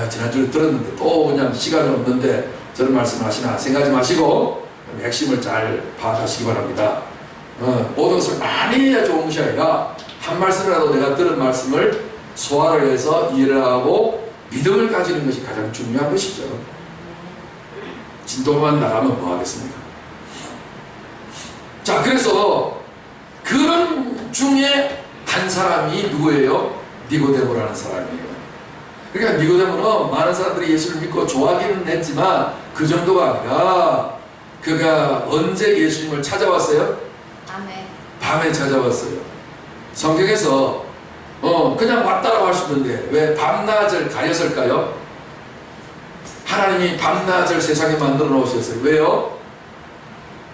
지난주에 들었는데 또 그냥 시간이 없는데 저런 말씀을 하시나 생각하지 마시고 핵심을 잘 파악하시기 바랍니다. 모든 것을 많이 해야 좋은 것이 아니라 한 말씀이라도 내가 들은 말씀을 소화를 해서 이해를 하고 믿음을 가지는 것이 가장 중요한 것이죠. 진도만 나가면 뭐 하겠습니까? 자, 그래서 그런 중에 한 사람이 누구예요? 니고데모라는 사람이에요. 그러니까 니고데모는 많은 사람들이 예수를 믿고 좋아하기는 했지만 그 정도가 아니라 그가 언제 예수님을 찾아왔어요? 밤에 찾아왔어요. 성경에서 그냥 왔다라고 할 수 있는데 왜 밤낮을 가렸을까요? 하나님이 밤낮을 세상에 만들어 놓으셨어요. 왜요?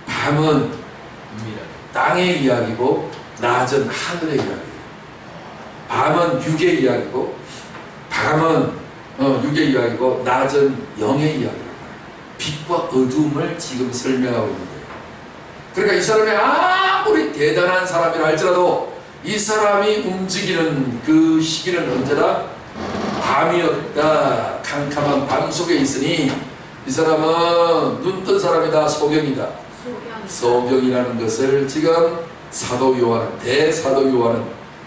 밤은 땅의 이야기고 낮은 하늘의 이야기예요. 밤은 육의 이야기고 밤은 육의 이야기고 낮은 영의 이야기예요. 빛과 어둠을 지금 설명하고 있는 거예요. 그러니까 이 사람이 아무리 대단한 사람이라 할지라도 이 사람이 움직이는 그 시기는 언제나 밤이었다. 캄캄한 밤 속에 있으니 이 사람은 눈 뜬 사람이다. 소경이다. 소경이라는 것을 지금 사도 요한은 대사도 요한은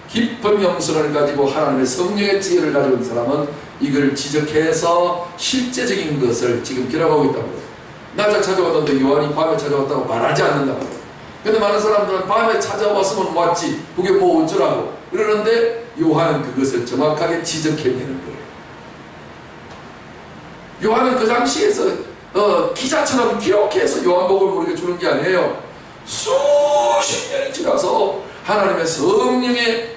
깊은 영성을 가지고 하나님의 성령의 지혜를 가지고 있는 사람은 이걸 지적해서 실제적인 것을 지금 기록하고 있다고 해요. 낮에 찾아왔는데 요한이 밤에 찾아왔다고 말하지 않는다고 해요. 근데 많은 사람들은 밤에 찾아왔으면 왔지 그게 뭐 어쩌라고 그러는데 요한은 그것을 정확하게 지적해내는 거예요. 요한은 그 당시에서 기자처럼 기록해서 요한복음을 우리에게 주는 게 아니에요. 수십 년이 지나서 하나님의 성령에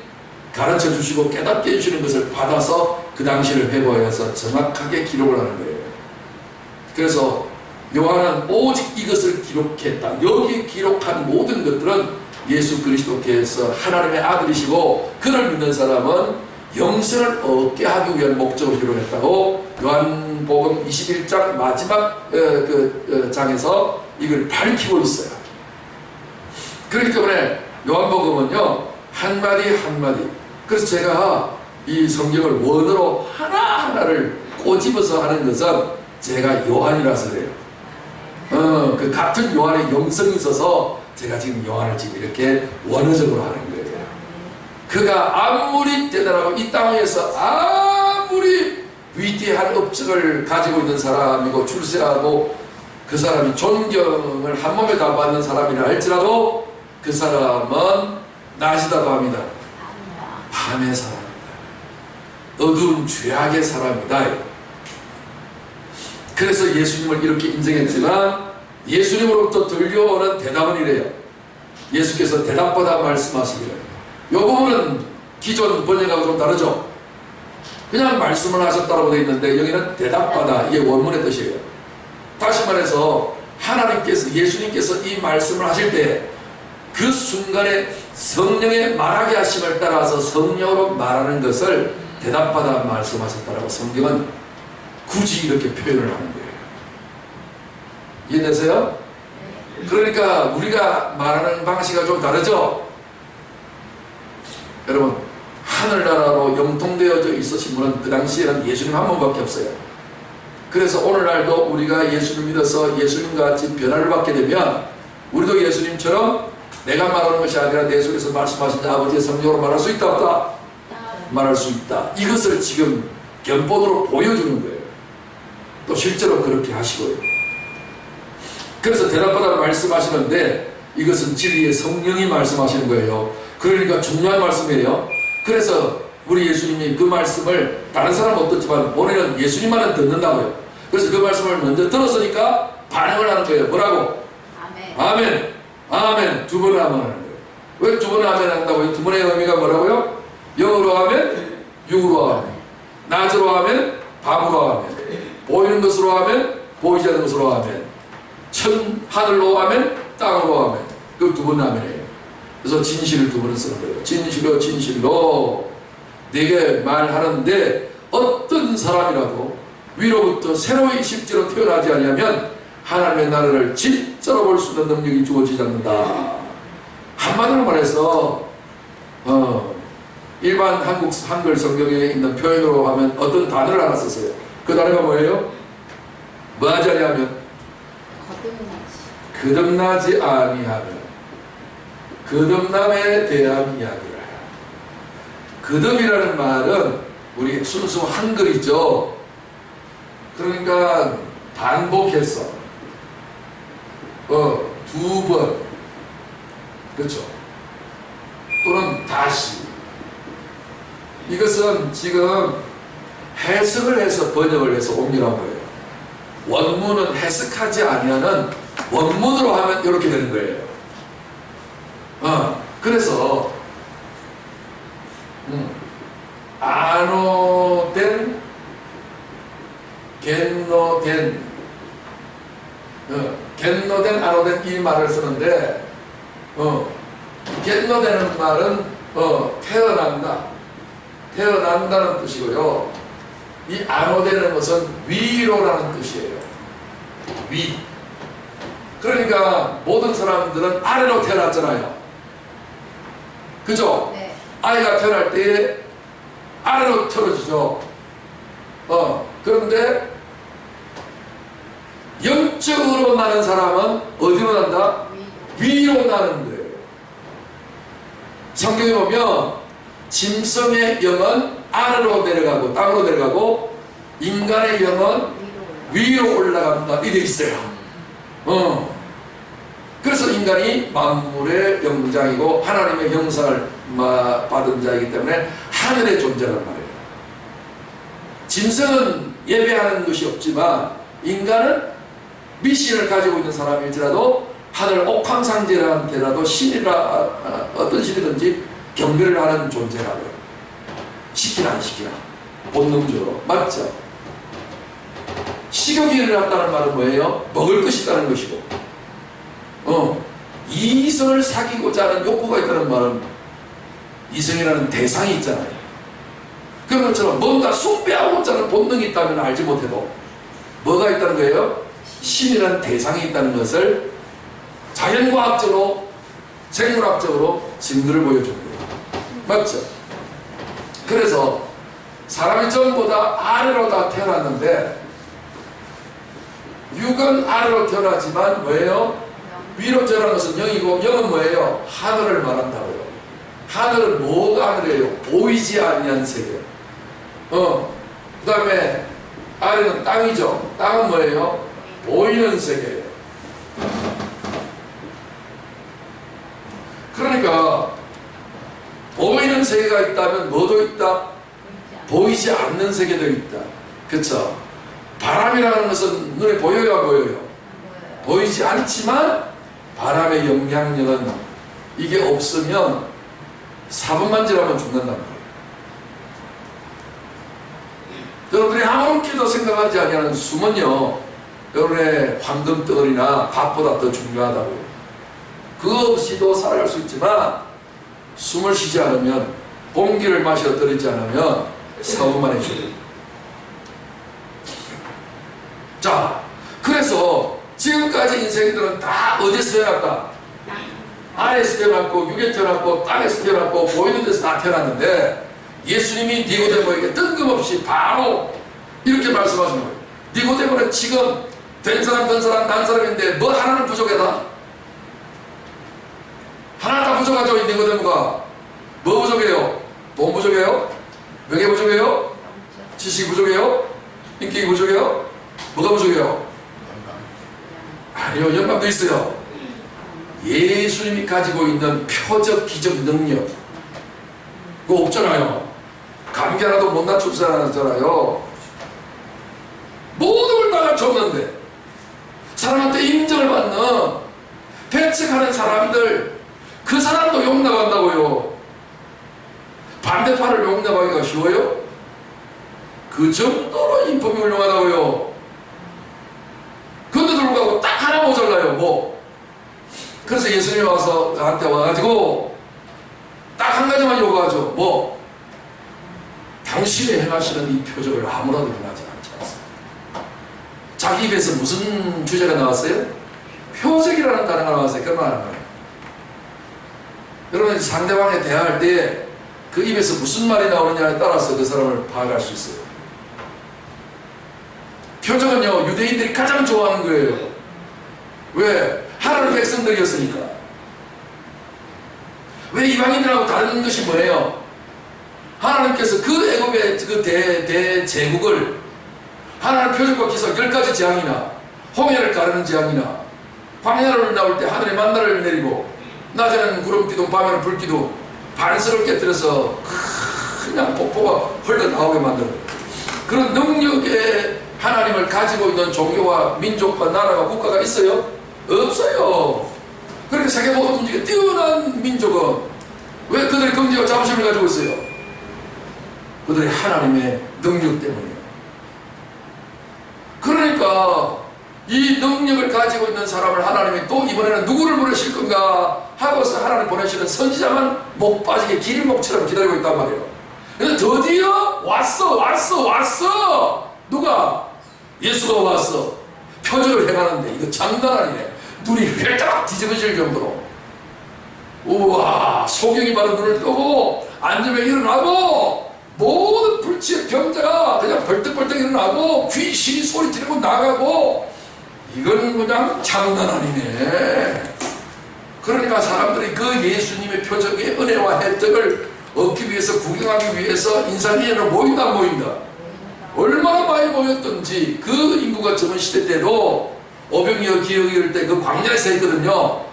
가르쳐 주시고 깨닫게 해주시는 것을 받아서 그 당시를 회고해서 정확하게 기록을 하는 거예요. 그래서 요한은 오직 이것을 기록했다. 여기 기록한 모든 것들은 예수 그리스도께서 하나님의 아들이시고 그를 믿는 사람은 영생을 얻게 하기 위한 목적으로 기록했다고 요한복음 21장 마지막 장에서 이걸 밝히고 있어요. 그렇기 때문에 요한복음은요 한마디 한마디 그래서 제가 이 성경을 원어로 하나하나를 꼬집어서 하는 것은 제가 요한이라서 그래요. 그 같은 요한의 영성이 있어서 제가 지금 요한을 지금 이렇게 원어적으로 하는 거예요. 그가 아무리 대단하고 이 땅에서 아무리 위대한 업적을 가지고 있는 사람이고 출세하고 그 사람이 존경을 한 몸에 다 받는 사람이라 할지라도 그 사람은 낮이다고 합니다. 밤의 사람이다. 어두운 죄악의 사람이다. 그래서 예수님을 이렇게 인정했지만 예수님으로부터 들려오는 대답은 이래요. 예수께서 대답받아 말씀하시기를. 이 부분은 기존 번역하고 좀 다르죠. 그냥 말씀을 하셨다고 되어 있는데 여기는 대답받아 이게 원문의 뜻이에요. 다시 말해서 하나님께서 예수님께서 이 말씀을 하실 때 그 순간에 성령의 말하게 하심을 따라서 성령으로 말하는 것을 대답받아 말씀하셨다라고 성경은 굳이 이렇게 표현을 하는 거예요. 이해되세요? 그러니까 우리가 말하는 방식이 좀 다르죠? 여러분, 하늘나라로 영통되어져 있으신 분은 그 당시에는 예수님 한 분밖에 없어요. 그래서 오늘날도 우리가 예수를 믿어서 예수님과 같이 변화를 받게 되면 우리도 예수님처럼 내가 말하는 것이 아니라 내 속에서 말씀하신 아버지의 성령으로 말할 수 있다 없다? 말할 수 있다. 이것을 지금 견본으로 보여주는 거예요. 또 실제로 그렇게 하시고요. 그래서 대답받아 말씀하시는데 이것은 진리의 성령이 말씀하시는 거예요. 그러니까 중요한 말씀이에요. 그래서 우리 예수님이 그 말씀을 다른 사람은 어떻지만 본인은 예수님만은 듣는다고요. 그래서 그 말씀을 먼저 들었으니까 반응을 하는 거예요. 뭐라고? 아멘. 아멘. 아멘. 두 번 아멘 하는 거예요. 왜 두 번 아멘 한다고요? 두 번의 의미가 뭐라고요? 영으로 하면 육으로 하면, 낮으로 하면 밤으로 하면, 보이는 것으로 하면 보이지 않는 것으로 하면, 하늘로 하면 땅으로 하면. 그 두 번 아멘이에요. 그래서 진실을 두 번을 쓰는 거예요. 진실로 진실로 내게 말하는데 어떤 사람이라도 위로부터 새로이 실제로 태어나지 아니하면 하나님의 나라를 진짜로 볼 수 있는 능력이 주어지지 않는다. 한마디로 말해서 일반 한글 성경에 있는 표현으로 하면 어떤 단어를 하나 썼어요. 그 단어가 뭐예요? 뭐 하지 아니하면? 거듭나지 아니하면. 거듭남에 대한 이야기를 해요. 거듭이라는 말은 우리 순수 한글이죠. 그러니까 반복해서 두 번, 그렇죠. 또는 다시. 이것은 지금 해석을 해서 번역을 해서 옮기라는 거예요. 원문은 해석하지 아니하는 원문으로 하면 이렇게 되는 거예요. 그래서 아노된, 겐노된, 겐노된, 아노된 이 말을 쓰는데 겐노되는 말은 태어난다, 태어난다는 뜻이고요. 이 아노되는 것은 위로라는 뜻이에요. 위. 그러니까 모든 사람들은 아래로 태어났잖아요. 그죠? 네. 아이가 태어날 때 아래로 틀어지죠. 그런데 영적으로 나는 사람은 어디로 난다? 위로 나는 거예요. 성경에 보면 짐승의 영은 아래로 내려가고 땅으로 내려가고 인간의 영은 위로 올라간다. 이게 있어요. 그래서 인간이 만물의 영장이고 하나님의 형상을 받은 자이기 때문에 하늘의 존재란 말이에요. 짐승은 예배하는 것이 없지만 인간은 미신을 가지고 있는 사람일지라도 하늘 옥황상제한테라도 신이라 어떤 신이든지 경배를 하는 존재라고요. 시키나 안 시키나 본능적으로. 맞죠? 식욕이 일어났다는 말은 뭐예요? 먹을 것이 있다는 것이고 이성을 사귀고자 하는 욕구가 있다는 말은 이성이라는 대상이 있잖아요. 그런 것처럼 뭔가 숭배하고자 하는 본능이 있다면 알지 못해도 뭐가 있다는 거예요? 신이라는 대상이 있다는 것을 자연과학적으로 생물학적으로 증거를 보여준 거예요. 맞죠? 그래서 사람이 전보다 아래로 다 태어났는데 육은 아래로 태어나지만 뭐예요? 위로 태어난 것은 영이고 영은 뭐예요? 하늘을 말한다고요. 하늘은 뭐가 하늘이에요? 보이지 아니한 세계. 그 다음에 아래는 땅이죠. 땅은 뭐예요? 보이는 세계예요. 그러니까 보이는 세계가 있다면 뭐도 있다? 보이지 않는 세계도 있다. 그렇죠? 바람이라는 것은 눈에 보여요, 안 보여요? 보이지 않지만 바람의 영향력은 이게 없으면 4분만 지나면 죽는단 말이에요. 여러분들이 아무렇게도 생각하지 아니하는 숨은요, 여러분의 황금덩어리나 밥보다 더 중요하다고요. 그거 없이도 살아갈 수 있지만 숨을 쉬지 않으면, 공기를 마셔들이지 않으면 사고만 해줘요. 자, 그래서 지금까지 인생들은 다 어디서 태어났다? 안에서 태어났고, 육에 태어났고, 땅에서 태어났고, 보이는 데서 다 태어났는데, 예수님이 니고데모에게 뜬금없이 바로 이렇게 말씀하시는 거예요. 니고데모는 지금 된 사람, 난 사람인데 뭐 하나는 부족하다? 하나 다 부족하죠. 이 니고데모가 뭐 부족해요? 돈 부족해요? 명예 부족해요? 지식이 부족해요? 인격이 부족해요? 뭐가 부족해요? 아니요, 영감도 있어요. 예수님이 가지고 있는 표적, 기적, 능력, 그거 없잖아요. 감기 하나도 못 낮출 사람이잖아요. 모든 걸 다 갖췄는데, 사람한테 인정을 받는, 배척하는 사람들, 그 사람도 용납한다고요. 반대파를 용납하기가 쉬워요? 그 정도로 인품이 훌륭하다고요. 그런데도 불구하고 딱 하나 모자라요. 뭐? 그래서 예수님이 와서 나한테 와가지고 딱 한 가지만 요구하죠. 뭐? 당신이 행하시는 이 표적을 아무라도 행하지 않지 않습니다. 자기 입에서 무슨 주제가 나왔어요? 표적이라는 단어가 나왔어요. 그러면 거예요. 여러분, 상대방에 대화할 때 그 입에서 무슨 말이 나오느냐에 따라서 그 사람을 파악할 수 있어요. 표적은요, 유대인들이 가장 좋아하는 거예요. 왜? 하나님 백성들이었으니까. 왜 이방인들하고 다른 것이 뭐예요? 하나님께서 그 애굽의 그 대제국을 하나님 표적과 기사 10가지 재앙이나, 홍해를 가르는 재앙이나, 광야를 나올 때 하늘에 만나를 내리고, 낮에는 구름 기둥, 밤에는 불 기둥, 반석을 깨뜨려서 그냥 폭포가 흘러나오게 만드는 그런 능력의 하나님을 가지고 있는 종교와 민족과 나라가 국가가 있어요? 없어요. 그렇게 세계 모든 문제에 뛰어난 민족은 왜 그들의 경제와 자부심을 가지고 있어요? 그들의 하나님의 능력 때문이에요. 그러니까 이 능력을 가지고 있는 사람을 하나님이 또 이번에는 누구를 보내실 건가 하고서 하나님 보내시는 선지자만 못 빠지게 기린목처럼 기다리고 있단 말이에요. 그래서 드디어 왔어. 누가? 예수가 왔어. 표적을 행하는데 이거 장난 아니네. 눈이 휘딱 뒤집어질 정도로. 우와, 소경이 바로 눈을 뜨고 앉으면 일어나고, 모든 불치의 병자가 그냥 벌떡벌떡 일어나고, 귀신이 소리 지르고 나가고, 이건 그냥 장난 아니네. 그러니까 사람들이 그 예수님의 표적의 은혜와 혜택을 얻기 위해서, 구경하기 위해서 인산인해로 모인다 안 모인다? 얼마나 많이 모였던지. 그 인구가 적은 시대 때도 오병이어 기억이 이럴 때 그 광야에서 했거든요.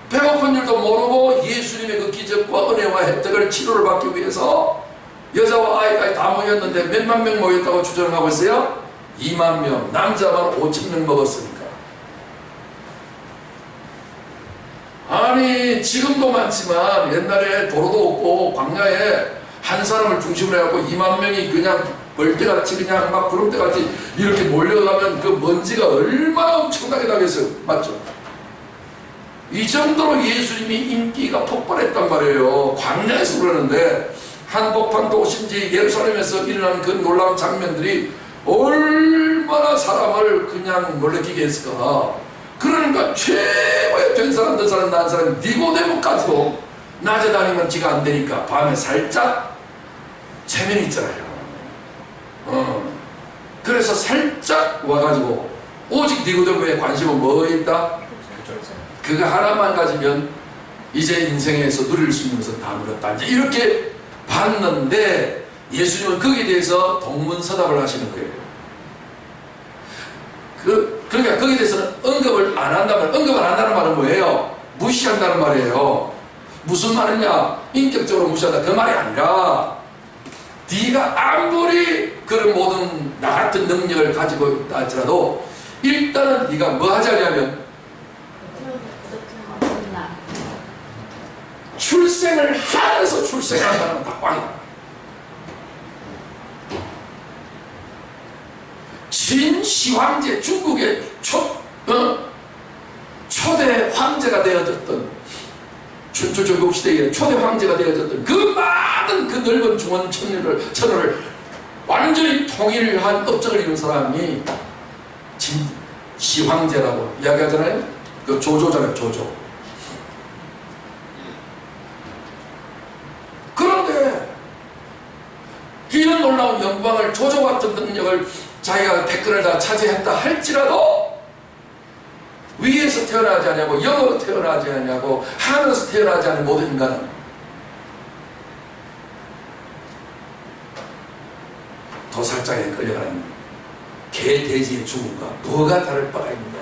배고픈 줄도 모르고 예수님의 그 기적과 은혜와 혜택을 치료를 받기 위해서 여자와 아이까지 다 모였는데 몇만 명 모였다고 추정하고 있어요? 2만 명, 남자만 5천 명 먹었으니까. 아니, 지금도 많지만 옛날에 도로도 없고 광야에 한 사람을 중심으로 해갖고 2만 명이 그냥 벌떼같이 그냥 막 구름대같이 이렇게 몰려가면 그 먼지가 얼마나 엄청나게 나겠어요. 맞죠? 이 정도로 예수님이 인기가 폭발했단 말이에요. 광야에서 그러는데, 한복판 도시인지 예루살렘에서 일어난 그 놀라운 장면들이 얼마나 사람을 그냥 놀래키게 했을까. 그러니까 최고의 된 사람, 난 사람, 니고데모까지도 낮에 다니면 지가 안 되니까 밤에 살짝 체면이 있잖아요. 그래서 살짝 와가지고, 오직 니고데모의 관심은 뭐에 있다? 그거 하나만 가지면 이제 인생에서 누릴 수 있는 것은 다 누렸다. 이제 이렇게 봤는데, 예수님은 거기에 대해서 동문서답을 하시는 거예요. 그러니까 거기에 대해서는 언급을 안 한다면, 언급을 안 한다는 말은 뭐예요? 무시한다는 말이에요. 무슨 말이냐? 인격적으로 무시한다. 그 말이 아니라, 네가 아무리 그런 모든 나 같은 능력을 가지고 있다 할지라도 일단은 네가 뭐 하자냐면 출생을 하면서 출생한 사람은 다 꽝이다. 진시황제, 중국의 초대 초대 황제가 되어졌던, 춘추 전국시대의 초대 황제가 되어졌던 그 많은 그 넓은 중원 천하를 완전히 통일한 업적을 이룬 사람이 시황제라고 이야기하잖아요. 그 조조잖아요, 조조. 그런데 이런 놀라운 영광을, 조조 같은 능력을 자기가 댓글을 다 차지했다 할지라도 위에서 태어나지 않냐고, 영으로 태어나지 않냐고, 하늘에서 태어나지 않은 모든 인간은 도살장에 끌려가는 개, 돼지의 죽음과 뭐가 다를 바가 있느냐.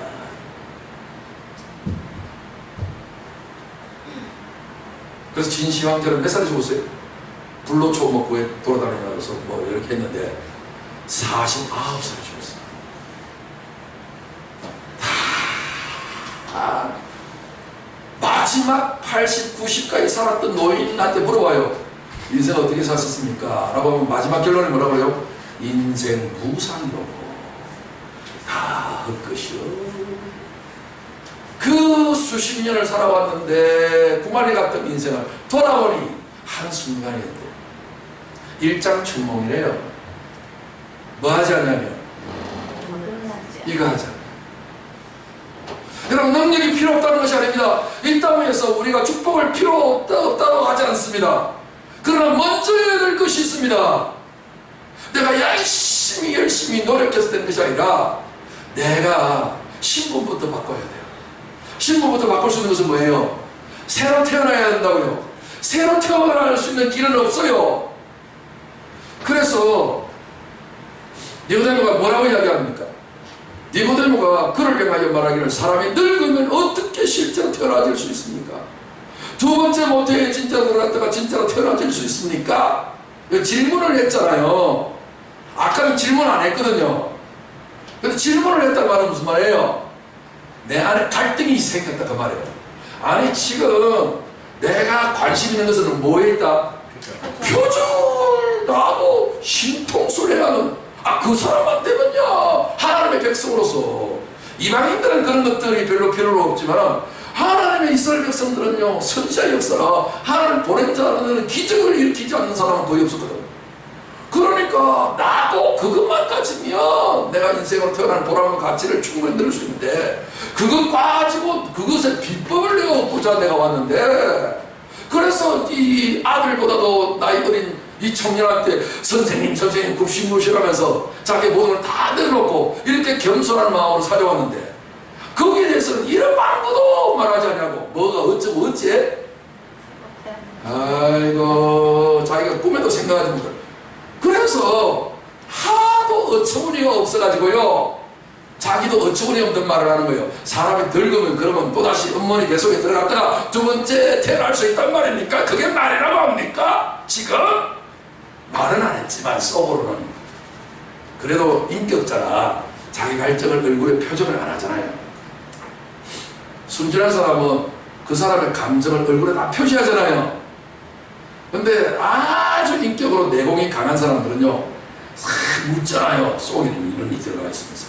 그래서 진시황제는 몇 살에 죽었어요? 불로초 먹고 돌아다니면서 뭐 이렇게 했는데 49살에 죽었어요. 마지막 80, 90까지 살았던 노인한테 물어봐요. 인생 어떻게 사셨습니까? 라고 하면 마지막 결론이 뭐라고요? 인생 무상이로고 다 헛것이요. 그 수십 년을 살아왔는데 구마리 같은 인생을 돌아보니 한순간이었대. 일장춘몽이래요. 뭐 하지 않냐면 이거 하자. 여러분, 능력이 필요 없다는 것이 아닙니다. 이 땅에서 우리가 축복을 필요 없다고 하지 않습니다. 그러나 먼저 해야 될 것이 있습니다. 내가 열심히 노력해서 된 것이 아니라 내가 신분부터 바꿔야 돼요. 신분부터 바꿀 수 있는 것은 뭐예요? 새로 태어나야 된다고요. 새로 태어날 수 있는 길은 없어요. 그래서 니고데모가 뭐라고 이야기합니까? 니고데모가 그를 향하여 말하기를, 사람이 늙으면 어떻게 실제로 태어나질 수 있습니까? 두 번째 모태에 진짜로 들어갔다가 진짜로 태어나질 수 있습니까? 질문을 했잖아요. 아까는 질문 안 했거든요. 근데 질문을 했다는 말은 무슨 말이에요? 내 안에 갈등이 생겼다 그 말이에요. 아니 지금 내가 관심 있는 것은 뭐에 있다? 표절. 나도 신통술해하는 그 사람한테는요, 하나님의 백성으로서. 이방인들은 그런 것들이 별로 필요는 없지만 하나님의 이스라엘 백성들은요, 선지자 역사라 하나님 보낸 자는 기적을 일으키지 않는 사람은 거의 없었거든. 그러니까 나도 그것만 가지면 내가 인생으로 태어난 보람과 가치를 충분히 누릴 수 있는데, 그것 가지고 그것의 비법을 내가 얻고자 내가 왔는데, 그래서 이 아들보다도 나이 어린 이 청년한테 선생님 굽신굽신하면서 자기 모든 걸 다 내려놓고 이렇게 겸손한 마음으로 살아왔는데, 거기에 대해서는 이런 말도 말하지 않냐고. 뭐가 어쩌고 어째? 아이고, 자기가 꿈에도 생각하지 못해. 그래서 하도 어처구니가 없어가지고요, 자기도 어처구니 없는 말을 하는 거예요. 사람이 늙으면 그러면 또다시 어머니 뱃속에 들어갔다가 두 번째 태어날 수 있단 말입니까? 그게 말이라고 합니까? 지금? 말은 안 했지만 속으로는 그래도 인격자라 자기 갈증을 얼굴에 표정을 안 하잖아요. 순진한 사람은 그 사람의 감정을 얼굴에 다 표시하잖아요. 근데 아주 인격으로 내공이 강한 사람들은요, 싹 묻잖아요. 속에는 이런 게 들어가 있으면서.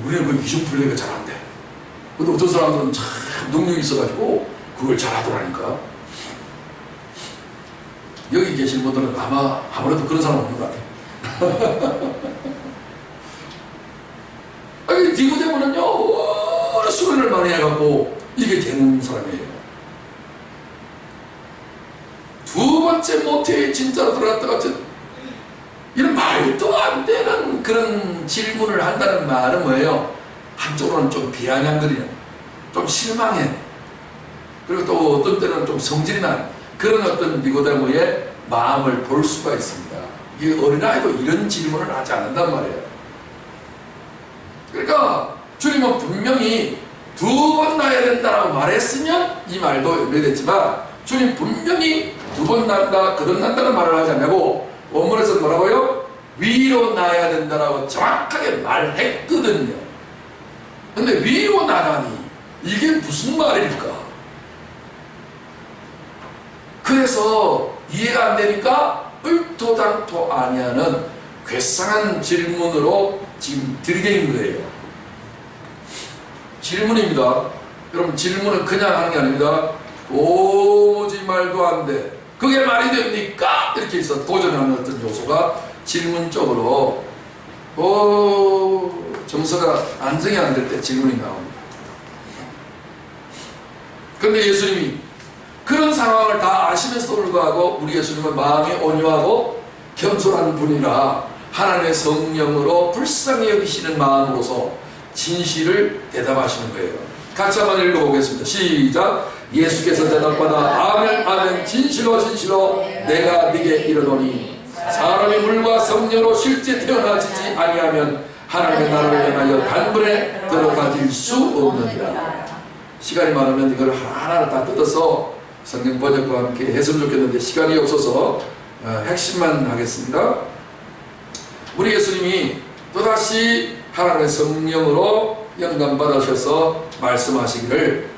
우리는 그 이중 분리가 잘 안 돼. 근데 어떤 사람들은 참 능력이 있어가지고 그걸 잘 하더라니까. 여기 계신 분들은 아무래도 그런 사람 없는 것 같아요. 아니, 니고데모는요, 수련을 많이 해갖고 이게 되는 사람이에요. 두 번째 모태에 진짜로 들어갔다가 이런 말도 안 되는 그런 질문을 한다는 말은 뭐예요? 한쪽으로는 좀 비아냥거리는, 좀 실망해. 그리고 또 어떤 때는 좀 성질이 난 그런 어떤 니고데모의 마음을 볼 수가 있습니다. 이 어린아이도 이런 질문을 하지 않는단 말이에요. 그러니까 주님은 분명히 두 번 낳아야 된다라고 말했으면 이 말도 연결됐지만, 주님 분명히 두 번 낳는다, 거듭난다는 말을 하지 않냐고. 원문에서 뭐라고요? 위로 낳아야 된다라고 정확하게 말했거든요. 근데 위로 나가니 이게 무슨 말일까? 그래서 이해가 안 되니까 을토당토 아니하는 괴상한 질문으로 지금 들게 된 거예요. 질문입니다. 여러분 질문은 그냥 하는 게 아닙니다. 도무지 말도 안 돼. 그게 말이 됩니까? 이렇게 해서 도전하는 어떤 요소가 질문적으로 정서가 안정이 안 될 때 질문이 나옵니다. 그런데 예수님이 그런 상황을 다 아시면서도 불구하고 우리 예수님은 마음이 온유하고 겸손한 분이라 하나님의 성령으로 불쌍히 여기시는 마음으로서 진실을 대답하시는 거예요. 같이 한번 읽어보겠습니다. 시작. 예수께서 대답받아 아멘 아멘 진실로 진실로 내가 네게 이르노니 사람이 물과 성령으로 실제 태어나지지 아니하면 하나님의 나라를 향하여 단번에 들어가질 수 없느니라. 시간이 많으면 이걸 하나하나 다 뜯어서 성경 번역과 함께 했으면 좋겠는데 시간이 없어서 핵심만 하겠습니다. 우리 예수님이 또다시 하나님의 성령으로 영감받으셔서 말씀하시기를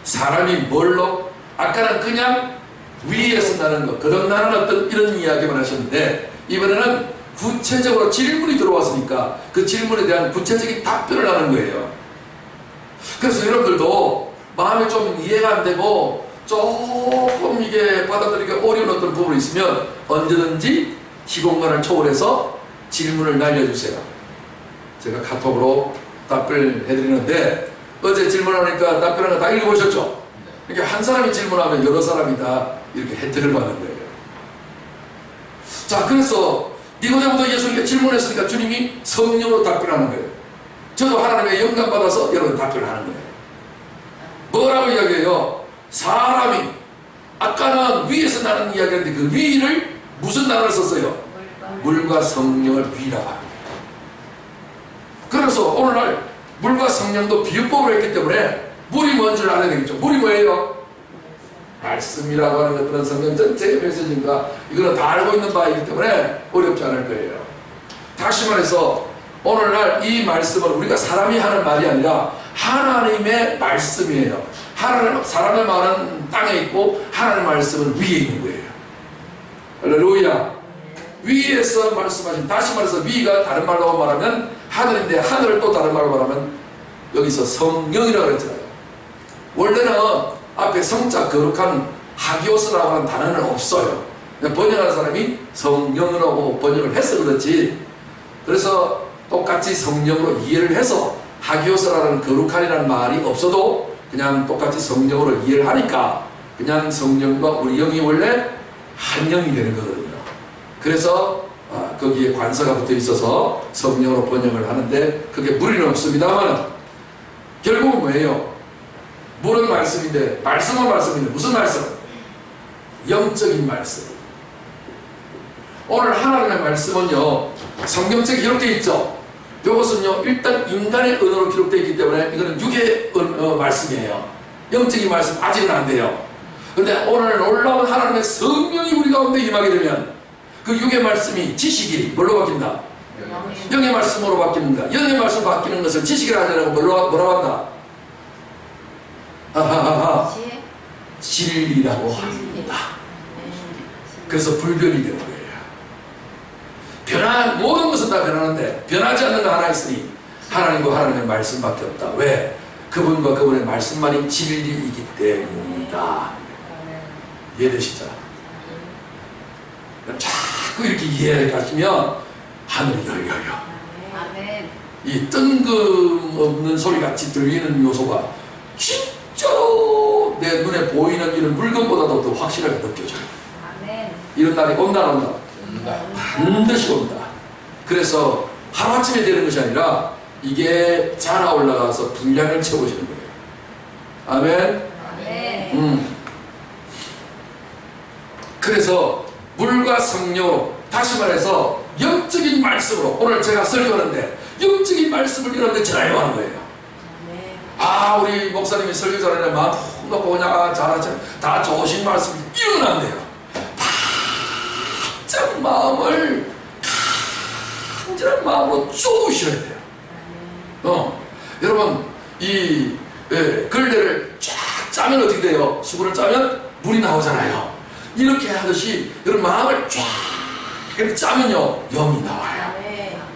사람이 뭘로? 아까는 그냥 위에서 나는 것, 거듭나는 어떤 이런 이야기만 하셨는데 이번에는 구체적으로 질문이 들어왔으니까 그 질문에 대한 구체적인 답변을 하는 거예요. 그래서 여러분들도 마음이 좀 이해가 안 되고 조금 이게 받아들이기 어려운 어떤 부분이 있으면 언제든지 시공간을 초월해서 질문을 날려주세요. 제가 카톡으로 답변을 해드리는데 어제 질문하니까 답변한 거 다 읽어보셨죠? 그러니까 한 사람이 질문하면 여러 사람이 다 이렇게 혜택을 받는 거예요. 자, 그래서 니고데모도 예수님께 질문했으니까 주님이 성령으로 답변하는 거예요. 저도 하나님의 영감 받아서 여러분 답변하는 거예요. 뭐라고 이야기해요? 사람이 아까는 위에서 나는 이야기했는데 그 위를 무슨 단어를 썼어요? 물과 성령을 위라고 합니다. 그래서 오늘날 물과 성령도 비유법을 했기 때문에 물이 뭔지를 알아야 되겠죠. 물이 뭐예요? 말씀이라고 하는 것들은 성경 전체의 메시지인가 이거는 다 알고 있는 바이기 때문에 어렵지 않을 거예요. 다시 말해서 오늘날 이 말씀은 우리가 사람이 하는 말이 아니라 하나님의 말씀이에요. 하나님, 사람의 말은 땅에 있고 하나님의 말씀은 위에 있는 거예요. 할렐루야. 위에서 말씀하신, 다시 말해서 위가 다른 말로 말하면 하늘인데 하늘을 또 다른 말로 말하면 여기서 성령이라고 그랬잖아요. 원래는 앞에 성자 거룩한 하기오스라고 하는 단어는 없어요. 번역하는 사람이 성령이라고 번역을 해서 그렇지. 그래서 똑같이 성령으로 이해를 해서 하기오스라는 거룩한이라는 말이 없어도 그냥 똑같이 성령으로 이해를 하니까 그냥 성령과 우리 영이 원래 한 영이 되는 거거든요. 그래서 거기에 관사가 붙어 있어서 성령으로 번역을 하는데 그게 무리는 없습니다만 결국은 뭐예요? 물은 말씀인데 말씀은 말씀인데 무슨 말씀? 영적인 말씀. 오늘 하나님의 말씀은요 성경책에 기록되어 있죠. 이것은요 일단 인간의 언어로 기록되어 있기 때문에 이거는 육의 말씀이에요. 영적인 말씀 아직은 안 돼요. 근데 오늘 놀라운 하나님의 성령이 우리 가운데 임하게 되면 그 육의 말씀이 지식이 뭘로 바뀐다? 영의 말씀으로 바뀌는가? 영의 말씀 바뀌는 것을 지식이라 하지 않고 뭐라고 한다? 하하하하 진리라고 합니다. 그래서 불변이 되는 거예요. 변한 모든 것은 다 변하는데 변하지 않는 거 하나 있으니 하나님과 하나님의 말씀밖에 없다. 왜? 그분과 그분의 말씀만이 진리이기 때문이다. 이해되시죠? 자꾸 이렇게 이해를 가시면 하늘이 열려요. 이 뜬금없는 소리같이 들리는 요소가 진짜로 내 눈에 보이는 이런 물건보다도 더 확실하게 느껴져요. 이런 날이 온다 안 온다? 반드시 온다. 그래서 하루아침에 되는 것이 아니라 이게 자라 올라가서 분량을 채워지는 거예요. 아멘. 그래서 물과 성령으로 다시 말해서 영적인 말씀으로 오늘 제가 설교하는데 영적인 말씀을 여러분들 전하려고 하는 거예요. 우리 목사님이 설교 잘하는데 마음 푹 놓고 그냥 잘하죠. 다 좋으신 말씀 이러면 안 돼요. 바짝 마음을 간절한 마음으로 쪼으셔야 돼요. 여러분 이 걸레를 쫙 짜면 어떻게 돼요? 수건을 짜면 물이 나오잖아요. 이렇게 하듯이 여러분 마음을 쫙 이렇게 짜면요 영이 나와요.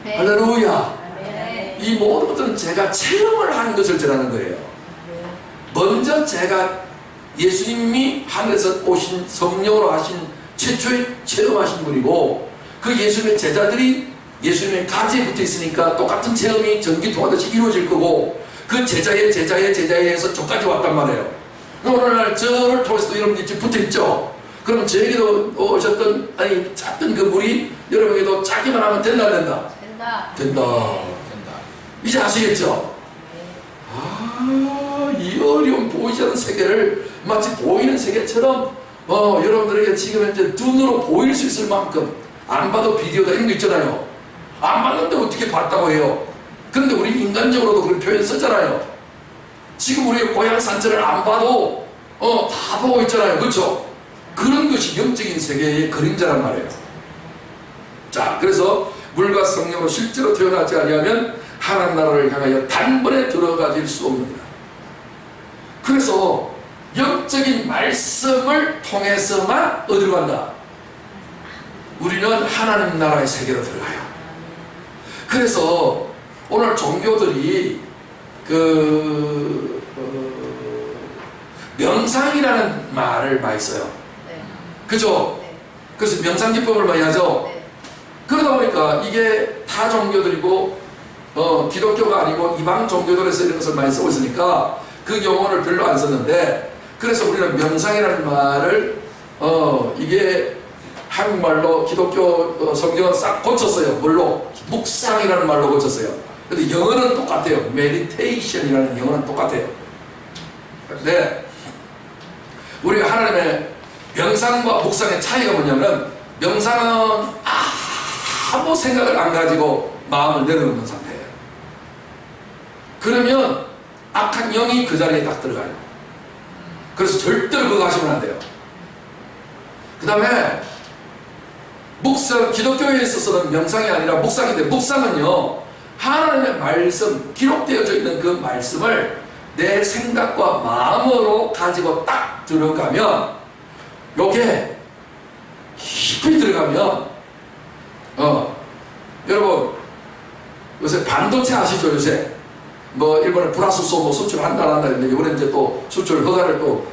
할렐루야. 이 모든 것들은 제가 체험을 하는 것을 전하는 거예요. 먼저 제가 예수님이 하늘에서 오신 성령으로 하신 최초의 체험하신 분이고, 그 예수님의 제자들이 예수님의 가지에 붙어 있으니까 똑같은 체험이 전기통하듯이 이루어질 거고, 그 제자의 제자의 제자에서 저까지 왔단 말이에요. 오늘날 저를 통해서도 여러분이 지금 붙어 있죠. 그럼 저에게도 오셨던, 아니 짰던 그 물이 여러분에게도 짜기만 하면 된다, 안 된다? 된다. 이제 아시겠죠? 이 어려운 보이지 않는 세계를 마치 보이는 세계처럼 여러분들에게 지금 현재 눈으로 보일 수 있을 만큼, 안 봐도 비디오다 이런 거 있잖아요. 안 봤는데 어떻게 봤다고 해요? 근데 우리 인간적으로도 그런 표현 쓰잖아요. 지금 우리 고향 산천을 안 봐도 다 보고 있잖아요. 그렇죠? 그런 것이 영적인 세계의 그림자란 말이에요. 자, 그래서 물과 성령으로 실제로 태어나지 아니하면 하나님 나라를 향하여 단번에 들어가질 수 없느니라. 그래서 영적인 말씀을 통해서만 어디로 간다? 우리는 하나님 나라의 세계로 들어가요. 그래서 오늘 종교들이 명상이라는 말을 많이 써요. 그죠? 그래서 명상기법을 많이 하죠. 그러다 보니까 이게 타 종교들이고 기독교가 아니고 이방 종교들에서 이런 것을 많이 쓰고 있으니까 그 용어를 별로 안 썼는데, 그래서 우리는 명상이라는 말을 이게 한국말로 기독교 성경은 싹 고쳤어요. 뭘로? 묵상이라는 말로 고쳤어요. 근데 영어는 똑같아요. meditation이라는 영어는 똑같아요. 근데 우리가 하나님의 명상과 묵상의 차이가 뭐냐면, 명상은 아무 생각을 안 가지고 마음을 내려놓는 상태예요. 그러면 악한 영이 그 자리에 딱 들어가요. 그래서 절대로 그거 하시면 안 돼요. 그 다음에 묵상, 기독교에 있어서는 명상이 아니라 묵상인데, 묵상은요 하나님의 말씀, 기록되어져 있는 그 말씀을 내 생각과 마음으로 가지고 딱 들어가면, 요게 깊이 들어가면 여러분 요새 반도체 아시죠? 요새 뭐 일본에 불화수소 뭐 수출한다 한다 했는데, 이번에 이제 또 수출 허가를 또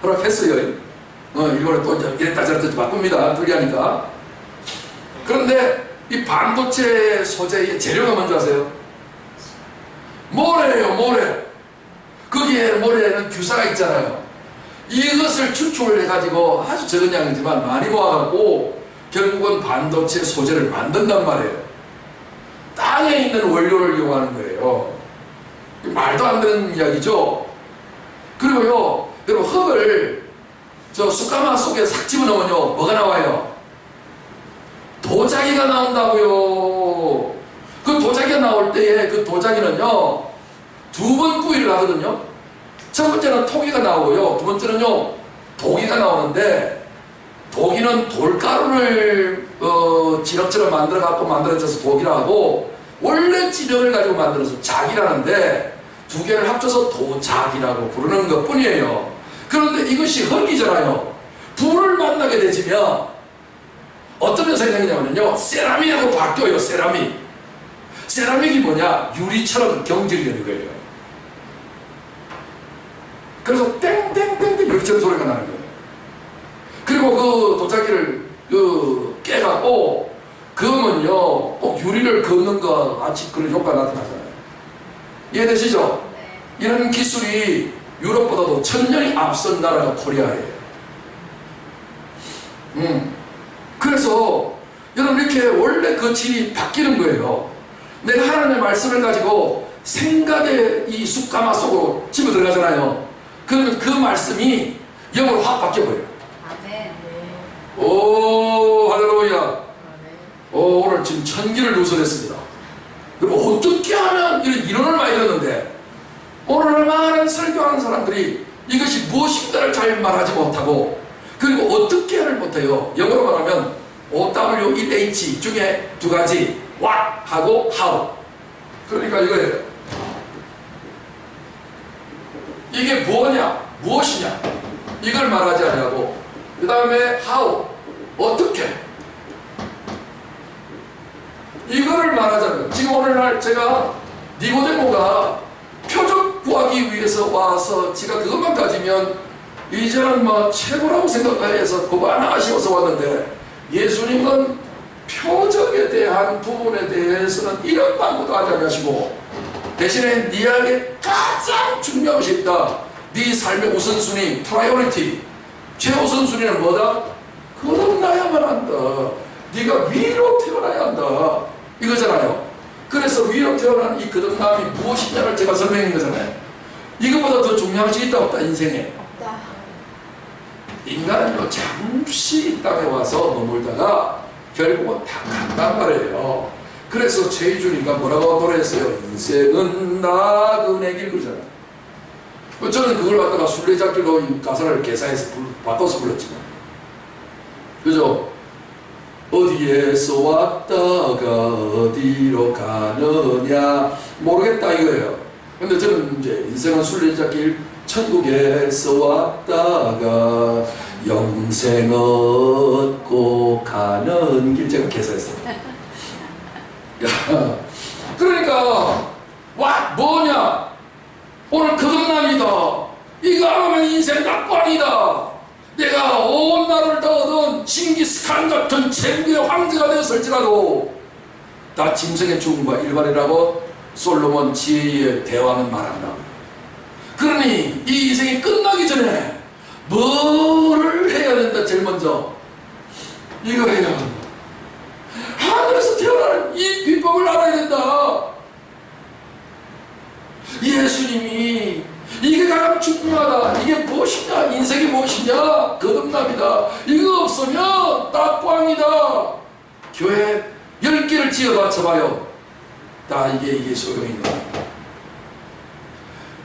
허락했어요. 일본에 또 이제 이랬다 저랬다 바꿉니다. 불리하니까. 그런데 이 반도체 소재의 재료가 뭔지 아세요? 모래예요, 모래. 거기에 모래에는 규사가 있잖아요. 이것을 추출을 해가지고 아주 적은 양이지만 많이 모아갖고 결국은 반도체 소재를 만든단 말이에요. 땅에 있는 원료를 이용하는 거예요. 말도 안 되는 이야기죠. 그리고요, 여러분 흙을 저 숯가마 속에 싹 집어넣으면요 뭐가 나와요? 도자기가 나온다고요. 그 도자기가 나올 때에 그 도자기는요 두 번 구이를 하거든요. 첫 번째는 토기가 나오고요, 두 번째는요 도기가 나오는데, 도기는 돌가루를 진흙처럼 만들어 갖고 만들어져서 도기라 하고, 원래 진흙을 가지고 만들어서 작이라는데 두 개를 합쳐서 도작이라고 부르는 것 뿐이에요. 그런데 이것이 흙이잖아요. 불을 만나게 되지면 어떤 현상이 생기냐면요, 세라믹하고 바뀌어요. 세라믹이 뭐냐? 유리처럼 경질이 되는 거예요. 그래서 땡땡땡땡 유리처럼 소리가 나는 거예요. 그리고 그 도자기를 깨갖고 그으면요 꼭 유리를 긋는 것 같이 그런 효과가 나타나잖아요. 이해되시죠? 이런 기술이 유럽보다도 1000년이 앞선 나라가 코리아예요. 그래서 여러분 이렇게 원래 그 질이 바뀌는 거예요. 내가 하나님의 말씀을 가지고 생각의 이 숯가마 속으로 집어 들어가잖아요. 그러면 그 말씀이 영으로 확 바뀌어버려요. 아멘. 오, 할렐루야. 오늘 지금 천기를 누설했습니다. 여러분 어떻게 하면 이런 이론을 많이 들었는데, 오늘 많은 설교하는 사람들이 이것이 무엇인가를 잘 말하지 못하고, 그리고 어떻게를 못해요. 영어로 말하면 OW1H 중에 두 가지, what 하고 how. 그러니까 이거예요. 이게 뭐냐, 무엇이냐, 이걸 말하지 않냐고. 그 다음에 how, 어떻게, 이거를 말하자면, 지금 오늘날 제가 니고데모가 표적 구하기 위해서 와서 지가 그것만 가지면 이제는 뭐 최고라고 생각해서 그만하시어서 왔는데, 예수님은 표적에 대한 부분에 대해서는 이런 방법도 하지 않으시고, 대신에 네에게 가장 중요한 것이 있다. 네 삶의 우선순위, 프라이어리티, 최우선순위는 뭐다? 거듭나야만 한다. 네가 위로 태어나야 한다, 이거잖아요. 그래서 위로 태어난 이 거듭남이 무엇이냐를 제가 설명한 거잖아요. 이거보다 더 중요한 것이 있다 없다, 인생에? 없다. 인간은요, 잠시 이 땅에 와서 머물다가 결국은 다 간단 말이에요. 그래서 최희준이가 뭐라고 노래했어요? 인생은 나그네 길, 그러잖아요. 저는 그걸 갖다가 술래잡기로 이 가사를 개사해서 바꿔서 불렀지만, 그죠? 어디에서 왔다가 어디로 가느냐 모르겠다 이거예요. 근데 저는 이제 인생은 술래잡기, 천국에서 왔다가 영생 얻고 가는 길, 제가 개사했어요. 야, 그러니까 와 뭐냐, 오늘 거듭남이다. 이거 안 하면 인생 낙관이다. 내가 온 나라를 다 얻은 징기스칸 같은 최고의 황제가 되었을지라도 나 짐승의 죽음과 일반이라고 솔로몬 지혜의 대왕은 말한다. 그러니 이 인생이 끝나기 전에 뭐를 해야 된다? 제일 먼저 이거 해야 한다. 하늘에서 태어나는 이 비법을 알아야 된다. 예수님이 이게 가장 중요하다. 이게 무엇이냐? 인생이 무엇이냐? 거듭남이다. 이거 없으면 딱꽝이다. 교회 10개를 지어 바쳐봐요. 다 이게 소용이 있는 거예요.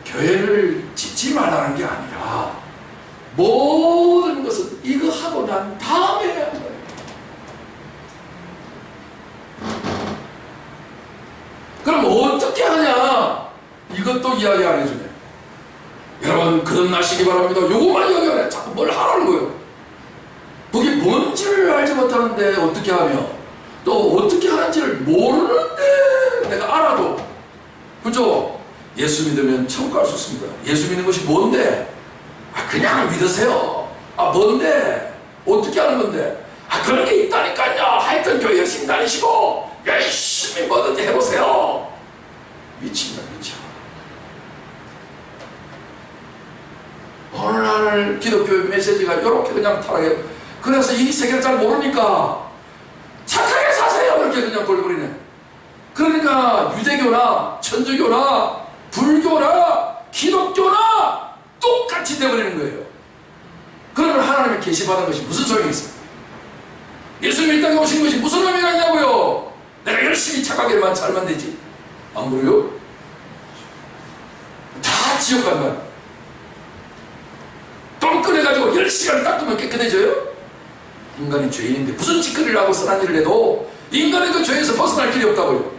교회를 짓지 말라는 게 아니라 모든 것은 이거 하고 난 다음에 해야 하는 거예요. 그럼 어떻게 하냐? 이것도 이야기 안 해주네. 여러분 거듭나시기 바랍니다. 요거만 이야기 안 해. 자꾸 뭘 하라는 거예요. 그게 뭔지를 알지 못하는데 어떻게 하며, 또 어떻게 하는지를 모르는데 내가 알아도, 그죠? 예수 믿으면 천국 갈 수 있습니다. 예수 믿는 것이 뭔데? 그냥 믿으세요. 뭔데? 어떻게 하는 건데? 그런 게 있다니까요. 하여튼 교회 열심히 다니시고 열심히 뭐든지 해보세요. 미친다, 미쳐. 오늘날 기독교 메시지가 이렇게 그냥 타락해. 그래서 이 세계를 잘 모르니까 착하게 사세요, 이렇게 그냥 돌려버리네. 그러니까 유대교나 천주교나 불교나 기독교나 똑같이 돼버리는 거예요. 그러면 하나님의 계시받은 것이 무슨 소용이 있어요? 예수님이 이 땅에 오신 것이 무슨 의미가 있냐고요? 내가 열심히 착하게만 살면 되지. 안 그래요? 다 지옥 간다. 똥 꺼내가지고 10시간 닦으면 깨끗해져요? 인간이 죄인인데 무슨 짓거리를 하고 선한 일을 해도 인간의 그 죄에서 벗어날 길이 없다고요.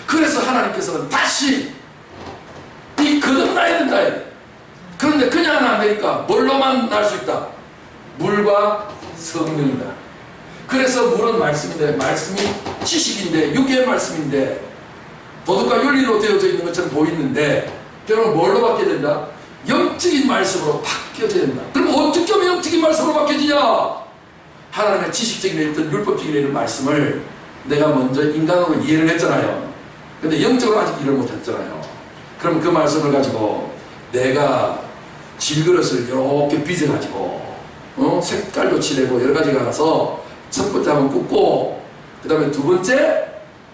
그래서 하나님께서는 다시 이 거듭나야 된다. 그런데 그냥 안 되니까 뭘로만 날 수 있다? 물과 성령이다. 그래서 물은 말씀인데, 말씀이 지식인데, 육의 말씀인데 도덕과 윤리로 되어져 있는 것처럼 보이는데, 여러분 뭘로 바뀌어야 된다? 영적인 말씀으로 바뀌어져야 된다. 그럼 어떻게 하면 영적인 말씀으로 바뀌어지냐? 하나님의 지식적인 어떤 율법적인 말씀을 내가 먼저 인간으로 이해를 했잖아요. 근데 영적으로 아직 이해를 못했잖아요. 그럼 그 말씀을 가지고 내가 질그릇을 이렇게 빚어가지고 색깔도 칠하고 여러 가지가 나서 첫 번째 한번 굽고, 그 다음에 두 번째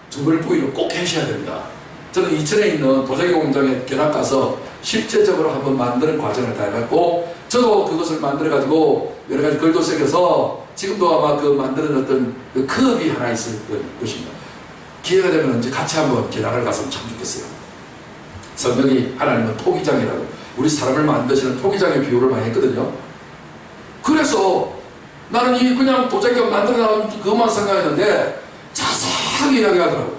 두벌 부위로 꼭 해셔야 됩니다. 저는 이천에 있는 도자기 공장에 견학 가서 실제적으로 한번 만드는 과정을 다 해갖고, 저도 그것을 만들어가지고 여러 가지 글도 새겨서 지금도 아마 그 만드는 어떤 그 컵이 하나 있을 것입니다. 기회가 되면 이제 같이 한번 견학을 갔으면 참 좋겠어요. 성경이 하나님은 토기장이라고, 우리 사람을 만드시는 토기장의 비유를 많이 했거든요. 그래서 나는 이 그냥 도자기가 만들어 나온 그것만 생각했는데 자세하게 이야기하더라고요.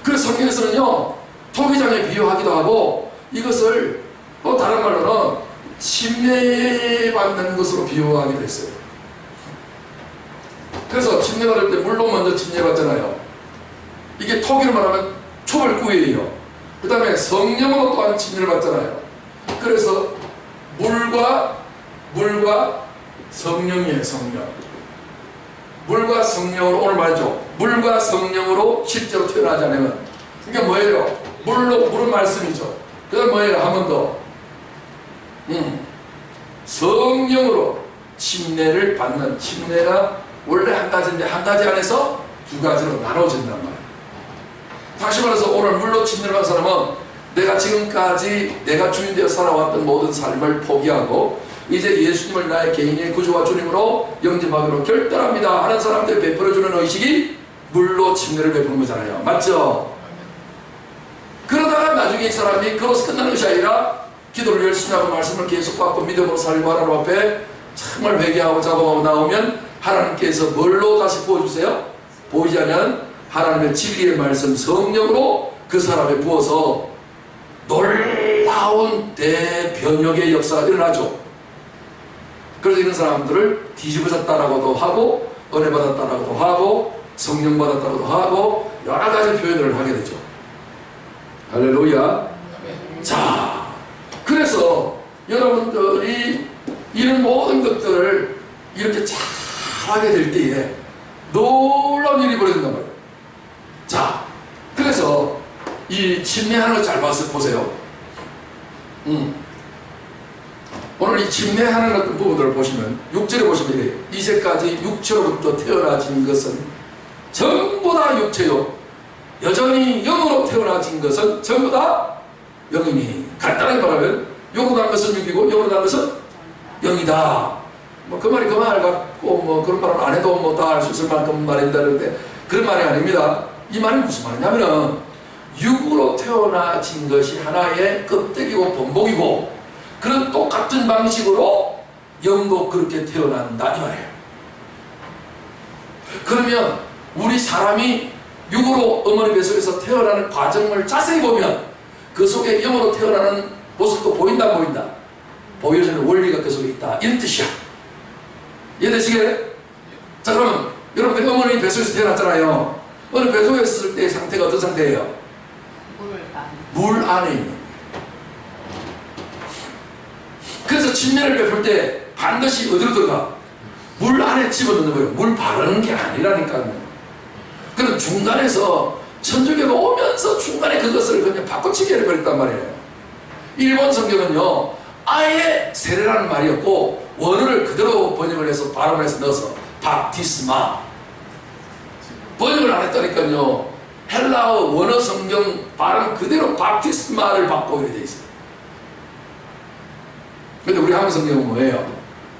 그래서 성경에서는요, 토기장에 비유하기도 하고, 이것을 또 다른 말로는 침례받는 것으로 비유하기도 했어요. 그래서 침례받을 때 물로 먼저 침례받잖아요. 이게 토기로 말하면 초벌구이예요. 그 다음에 성령으로 또한 침례를 받잖아요. 그래서 물과 성령이에요. 성령. 물과 성령으로, 오늘 말이죠, 물과 성령으로 실제로 태어나지 않으면, 이게 뭐예요? 물은 말씀이죠. 그 다음 뭐예요? 한 번 더. 성령으로 침례를 받는, 침례가 원래 한 가지인데 한 가지 안에서 두 가지로 나눠진단 말이에요. 다시 말해서 오늘 물로 침례를 받은 사람은 내가 지금까지 내가 주인 되어 살아왔던 모든 삶을 포기하고 이제 예수님을 나의 개인의 구주와 주님으로 영접하기로 결단합니다 하는 사람들 베풀어주는 의식이 물로 침례를 베푸는 거잖아요. 맞죠? 그러다가 나중에 이 사람이 그로서 끝나는 것이 아니라 기도를 열심히 하고 말씀을 계속 받고 믿음으로 살고 하나님 앞에 정말 회개하고 작업하고 나오면 하나님께서 뭘로 다시 부어주세요? 보이지 않는 하나님의 진리의 말씀 성령으로 그 사람에 부어서 놀라운 대변혁의 역사가 일어나죠. 그래서 이런 사람들을 뒤집어졌다라고도 하고 은혜 받았다라고도 하고 성령 받았다라고도 하고 여러 가지 표현을 하게 되죠. 할렐루야. 자, 그래서 여러분들이 이런 모든 것들을 이렇게 잘 하게 될 때에 놀라운 일이 벌어진단 말이에요. 자, 그래서 이 침례하는 거 잘 보세요. 오늘 이 침례하는 어떤 부분들을 보시면 6절에 보시면 이래요. 이제까지 육체로부터 태어나진 것은 전부 다 육체요, 여전히 영으로 태어나진 것은 전부 다 영이니. 간단하게 말하면 영으로 난 것은 육이고 영으로 난 것은 영이다. 뭐 그 말이 그 말 같고 뭐 그런 말을 안 해도 뭐 다 알 수 있을 만큼 말한다는데 그런 말이 아닙니다. 이 말이 무슨 말이냐면은 육으로 태어나진 것이 하나의 껍데기고 본보기고 그런 똑같은 방식으로 영도 그렇게 태어난다 이 말이에요. 그러면 우리 사람이 육으로 어머니 뱃속에서 태어나는 과정을 자세히 보면 그 속에 영으로 태어나는 모습도 보인다 안 보인다? 보여주는 원리가 그 속에 있다 이런 뜻이야. 이해되시겠어요? 자, 그러면 여러분들 어머니 뱃속에서 태어났잖아요. 어느 뱃속에 있을 때의 상태가 어떤 상태예요? 물 안에 있는. 그래서 침례를 베풀 때 반드시 어디로 들어가? 물 안에 집어넣는 거예요. 물 바르는 게 아니라니까요. 그럼 중간에서 천주교가 오면서 중간에 그것을 그냥 바꿔치기 해버렸단 말이에요. 일본 성경은요 아예 세례라는 말이 없고 원어를 그대로 번역을 해서 발음을 해서 넣어서 바티스마 번역을 안 했다니까요. 헬라어 원어 성경 발음 그대로 바티스마를 받고 이렇게 돼 있어요. 근데 우리 한국 성경은 뭐예요?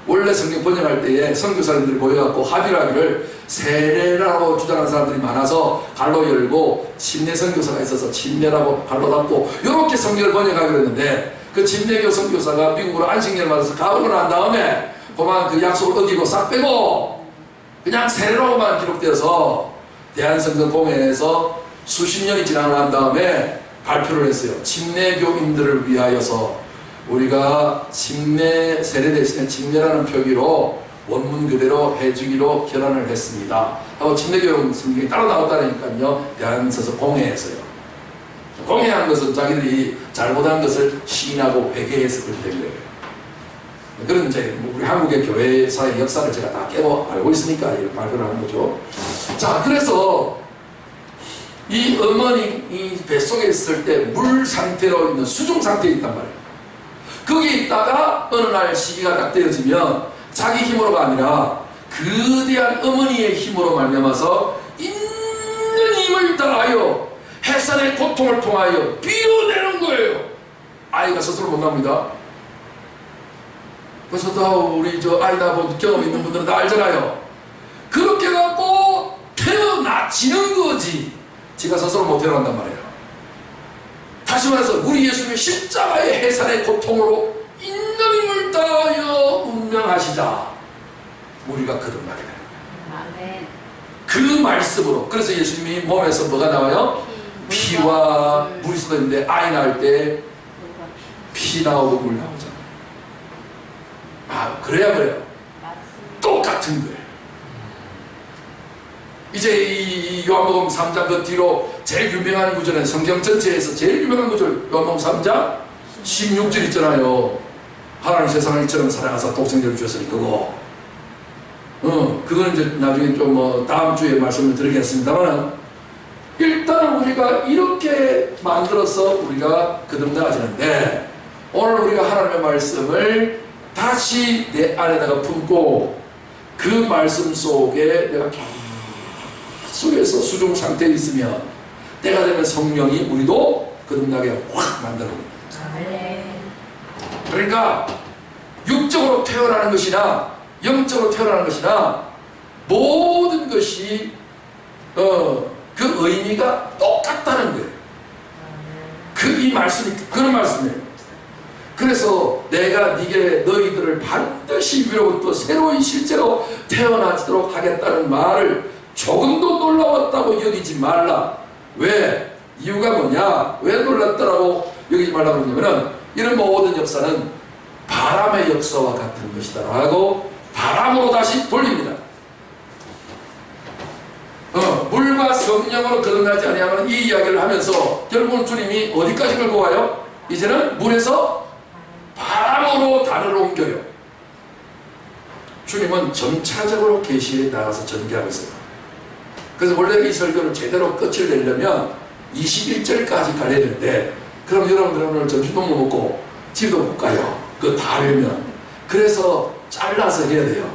원래 성경 번역할 때에 선교사님들이 모여갖고 합의를 하기를 세례라고 주장하는 사람들이 많아서 갈로 열고 침례 선교사가 있어서 침례라고 갈로 닫고 이렇게 성경을 번역하기로 했는데 그 침례교 선교사가 미국으로 안식년을 받아서 가고 난 다음에 그만 그 약속을 어기고 싹 빼고 그냥 세례로만 기록되어서 대한성경공회에서 수십 년이 지나고 난 다음에 발표를 했어요. 침례교인들을 위하여서 우리가 침례 세례됐으면 침례라는 표기로 원문 그대로 해주기로 결론을 했습니다 하고 침례교 성경이 따로 나왔다니까요. 대한서적공회에서요. 공회한 것은 자기들이 잘못한 것을 시인하고 회개해서 그렇게 된 거예요. 그런 이제 우리 한국의 교회사의 역사를 제가 다 깨고 알고 있으니까 이렇게 발표를 하는 거죠. 자, 그래서 이 어머니 이 뱃속에 있을 때 물 상태로 있는 수중 상태에 있단 말이에요. 거기 있다가 어느 날 시기가 딱 되어지면 자기 힘으로가 아니라 거대한 어머니의 힘으로 말미암아서 있는 힘을 다하여 해산의 고통을 통하여 비워내는 거예요. 아이가 스스로 못 납니다. 그래서 다 우리 저 아이 낳아본 경험 있는 분들은 다 알잖아요. 그렇게 갖고 태어나지는 거지 지가 스스로 못 태어난단 말이에요. 다시 말해서 우리 예수님의 십자가의 해산의 고통으로 있는 힘을 다하여 운명하시자 우리가 거듭나게 되는 거예요. 그 말씀으로. 그래서 예수님이 몸에서 뭐가 나와요? 피와 물이 쏟아지는데 아이 낳을 때 피 나오고 물 나오잖아요. 아, 그래야 그래요. 똑같은 거예요. 이제 이 요한복음 3장 그 뒤로 제일 유명한 구절은 성경 전체에서 제일 유명한 구절 요한복음 3장 16절 있잖아요. 하나님 세상을 이처럼 사랑하사 독생자를 주셨으니 그거. 그거는 이제 나중에 좀 다음 주에 말씀을 드리겠습니다만 일단은 우리가 이렇게 만들어서 우리가 거듭나가지는데 오늘 우리가 하나님의 말씀을 다시 내 안에다가 품고 그 말씀 속에 내가 계속해서 수중 상태에 있으면 때가 되면 성령이 우리도 거듭나게 확 만들어버립니다. 그러니까 육적으로 태어나는 것이나 영적으로 태어나는 것이나 모든 것이 그 의미가 똑같다는 거예요. 이 말씀이 그런 말씀이에요. 그래서 내가 너희들을 반드시 위로부터 새로운 실제로 태어나도록 하겠다는 말을 조금도 놀라웠다고 여기지 말라. 왜? 이유가 뭐냐? 왜 놀랐다라고 여기지 말라고 그러냐면은 이런 모든 역사는 바람의 역사와 같은 것이다 라고 바람으로 다시 돌립니다. 물과 성령으로 거듭나지 아니하면 이 이야기를 하면서 결국은 주님이 어디까지 끌고 가요? 이제는 물에서 바람으로 단어를 옮겨요. 주님은 점차적으로 계시에 나가서 전개하고 있어요. 그래서 원래 이 설교를 제대로 끝을 내려면 21절까지 가야 되는데 그럼 여러분들은 오늘 점심도 못 먹고 집도 못 가요. 그거 다 외우면. 그래서 잘라서 해야 돼요.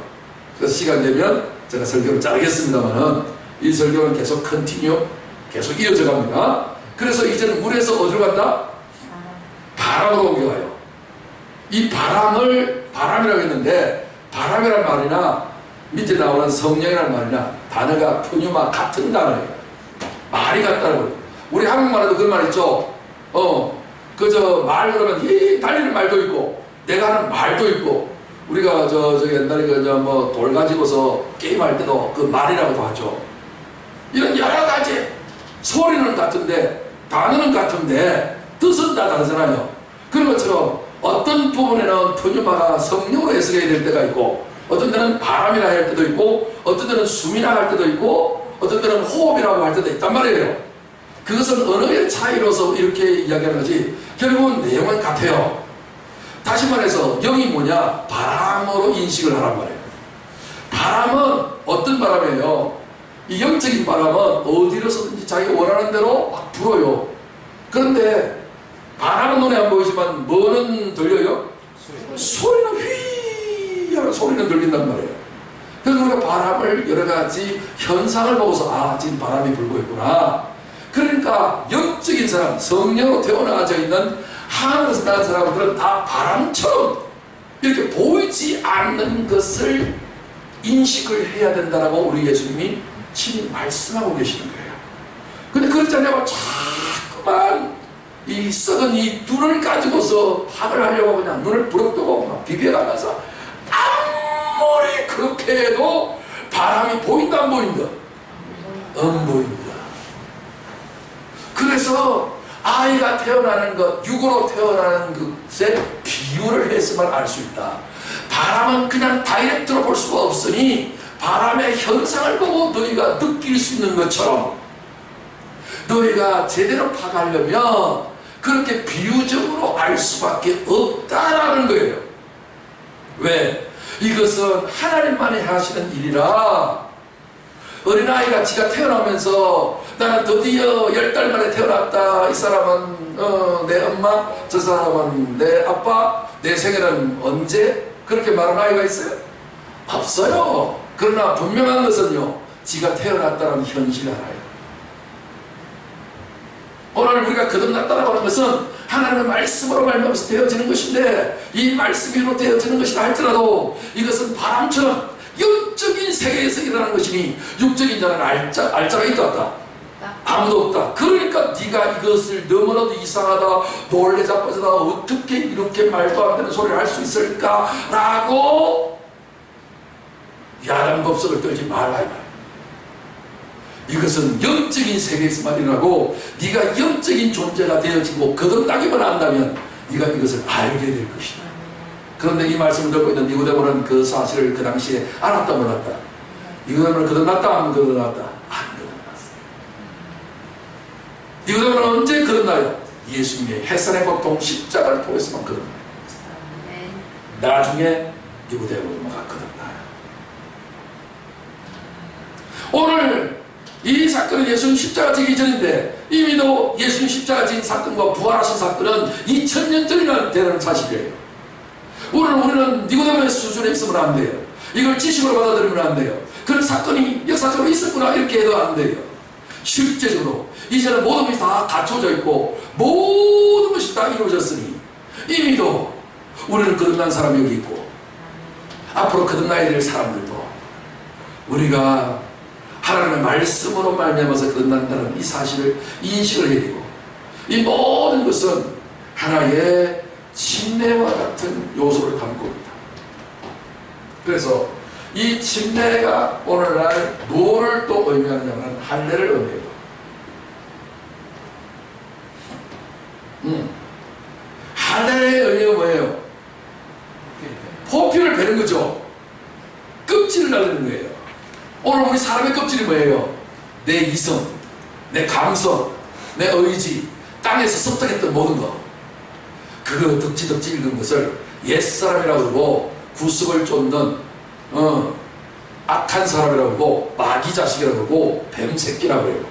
그래서 시간 되면 제가 설교를 자르겠습니다만은 이 설교는 계속 컨티뉴 계속 이어져 갑니다. 그래서 이제는 물에서 어디로 간다? 바람으로 옮겨가요. 이 바람이라고 했는데 바람이란 말이나 밑에 나오는 성령이라는 말이나 단어가 푸뉴마 같은 단어예요. 말이 같다고. 우리 한국말에도 그런 말 있죠. 그저 말 그러면 이 달리는 말도 있고 내가 하는 말도 있고 우리가 저 옛날에 돌 가지고서 게임할 때도 그 말이라고도 하죠. 이런 여러 가지 소리는 같은데 단어는 같은데 뜻은 다 다르잖아요. 그런 것처럼 어떤 부분에는 푸뉴마가 성령으로 해석해야 될 때가 있고 어떤 때는 바람이라 할 때도 있고 어떤 때는 숨이라 할 때도 있고 어떤 때는 호흡이라고 할 때도 있단 말이에요. 그것은 언어의 차이로서 이렇게 이야기하는 거지 결국은 내용은 같아요. 다시 말해서 영이 뭐냐? 바람으로 인식을 하란 말이에요. 바람은 어떤 바람이에요? 이 영적인 바람은 어디로서든지 자기가 원하는 대로 막 불어요. 그런데 바람은 눈에 안 보이지만 뭐는 들려요? 소리는 휘 하는 소리는 들린단 말이에요. 그래서 우리가 바람을 여러 가지 현상을 보고서 지금 바람이 불고 있구나. 그러니까 영적인 사람, 성령으로 태어나져 있는 하늘에서 난 사람들은 다 바람처럼 이렇게 보이지 않는 것을 인식을 해야 된다라고 우리 예수님이 친히 말씀하고 계시는 거예요. 근데 그렇지 않냐고 자꾸만 이 썩은 이 눈을 가지고서 파악을 하려고 그냥 눈을 부릅뜨고 막 비벼가면서 아무리 그렇게 해도 바람이 보인다 안 보인다? 안 보인다. 그래서 아이가 태어나는 것, 육으로 태어나는 것에 비유를 해서만 알 수 있다. 바람은 그냥 다이렉트로 볼 수가 없으니 바람의 현상을 보고 너희가 느낄 수 있는 것처럼 너희가 제대로 파악하려면 그렇게 비유적으로 알 수밖에 없다라는 거예요. 왜? 이것은 하나님만이 하시는 일이라. 어린아이가 지가 태어나면서 나는 드디어 10달 만에 태어났다. 이 사람은 내 엄마, 저 사람은 내 아빠, 내 생일은 언제? 그렇게 말하는 아이가 있어요? 없어요. 그러나 분명한 것은요, 지가 태어났다는 현실을 알아요. 오늘 우리가 거듭났다고 하는 것은 하나님의 말씀으로 말미암아서 되어지는 것인데 이 말씀으로 되어지는 것이라 할지라도 이것은 바람처럼 영적인 세계에서 일어나는 것이니 육적인 자는 알자가 있다 없다? 아무도 없다. 그러니까 네가 이것을 너무나도 이상하다, 놀래 자빠져다, 어떻게 이렇게 말도 안 되는 소리를 할 수 있을까? 라고 야단 법석을 떨지 말라 이 말. 이것은 영적인 세계에서만 일어나고 네가 영적인 존재가 되어지고 거듭나기만 한다면 네가 이것을 알게 될 것이다. 그런데 이 말씀을 듣고 있는 니고데모는 그 사실을 그 당시에 알았다 몰랐다? 니고데모는 거듭났다 안 거듭났다? 니고데모는 언제 거듭나요? 예수님의 해산의 고통 십자가를 통해서만 거듭나요. 나중에 니고데모가 거듭나요. 오늘 이 사건은 예수님 십자가 지기 전인데 이미도 예수님 십자가 지긴 사건과 부활하신 사건은 2000년 전이나 되는 사실이에요. 오늘 우리는 니고데모의 수준에 있으면 안 돼요. 이걸 지식으로 받아들이면 안 돼요. 그런 사건이 역사적으로 있었구나 이렇게 해도 안 돼요. 실제적으로 이제는 모든 것이 다 갖춰져 있고 모든 것이 다 이루어졌으니 이미도 우리는 거듭난 사람이 여기 있고 앞으로 거듭나야 될 사람들도 우리가 하나님의 말씀으로 말미암아서 거듭난다는 이 사실을 인식을 해야 되고 이 모든 것은 하나의 침례와 같은 요소를 담고 있다. 그래서 이 침례가 오늘날 무엇을 또 의미하느냐면 할례를 의미해요. 할례의 의미가 뭐예요? 포피를 베는 거죠. 껍질을 날리는 거예요. 오늘 우리 사람의 껍질이 뭐예요? 내 이성, 내 감성, 내 의지, 땅에서 섭득했던 모든 것, 그 덕지덕지 읽은 것을 옛사람이라고 그러고 구습을 쫓는 악한 사람이라고 그러고 마귀 자식이라고 그러고 뱀 새끼라고 그래요.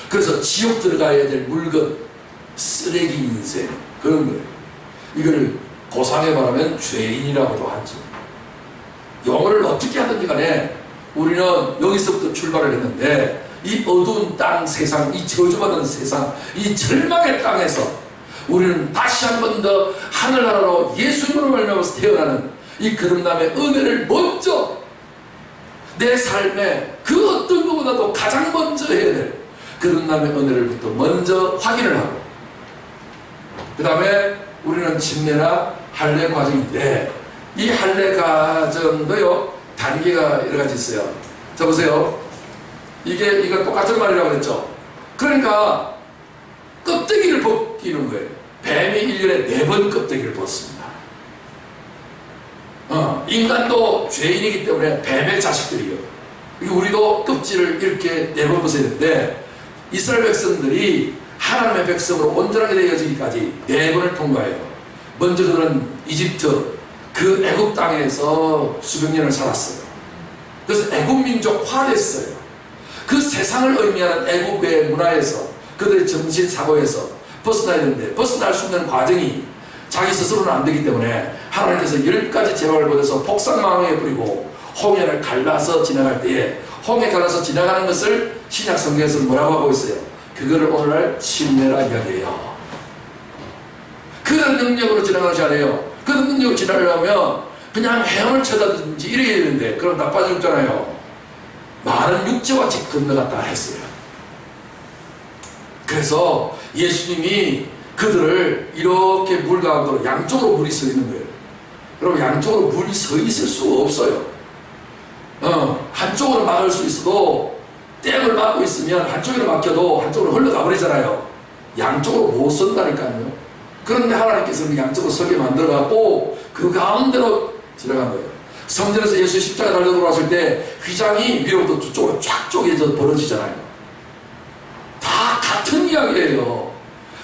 그래서 지옥 들어가야 될 물건, 쓰레기 인생 그런 거예요. 이걸 고상에 말하면 죄인이라고도 하죠. 영어를 어떻게 하든지 간에 우리는 여기서부터 출발을 했는데 이 어두운 땅 세상, 이 저주받은 세상, 이 절망의 땅에서 우리는 다시 한 번 더 하늘나라로 예수님으로 말미암아서 태어나는 이 거듭남의 은혜를 먼저 내 삶에 그 어떤 것보다도 가장 먼저 해야 될 거듭남의 은혜를부터 먼저 확인을 하고 그 다음에 우리는 침례나 할례 과정인데 이 할례 과정도요 단계가 여러 가지 있어요. 자 보세요. 이거 똑같은 말이라고 그랬죠. 그러니까 껍데기를 벗기는 거예요. 뱀이 1년에 4번 껍데기를 벗습니다. 인간도 죄인이기 때문에 뱀의 자식들이에요. 우리도 껍질을 이렇게 4번 벗어야 되는데 이스라엘 백성들이 하나님의 백성으로 온전하게 되어지기까지 4번을 통과해요. 먼저 그들은 이집트 그 애굽 땅에서 수백 년을 살았어요. 그래서 애굽 민족화됐어요. 그 세상을 의미하는 애굽의 문화에서 그들의 정신 사고에서 벗어나야 되는데 벗어날 수 있는 과정이 자기 스스로는 안 되기 때문에 하나님께서 10가지 재앙을 보내서 폭삭망에 뿌리고 홍해를 갈라서 지나갈 때에 홍해 갈라서 지나가는 것을 신약 성경에서는 뭐라고 하고 있어요? 그거를 오늘날 침례라 이야기해요. 그 능력으로 지나가는 것이 아니에요. 그 능력으로 지나려면 그냥 해안을 쳐다든지 이래야 되는데 그럼 나빠졌잖아요. 많은 육체와 집 건너갔다 했어요. 그래서 예수님이 그들을 이렇게 물 가운데로 양쪽으로 물이 서 있는 거예요. 여러분 양쪽으로 물이 서 있을 수가 없어요. 한쪽으로 막을 수 있어도 댐을 막고 있으면 한쪽으로 막혀도 한쪽으로 흘러가 버리잖아요. 양쪽으로 못 선다니까요. 그런데 하나님께서는 양쪽으로 서게 만들어갖고 그 가운데로 지나간 거예요. 성전에서 예수 십자가 달려 돌아왔을 때 휘장이 위로부터 저쪽으로 쫙 쪼개져 벌어지잖아요. 다 같은 이야기예요.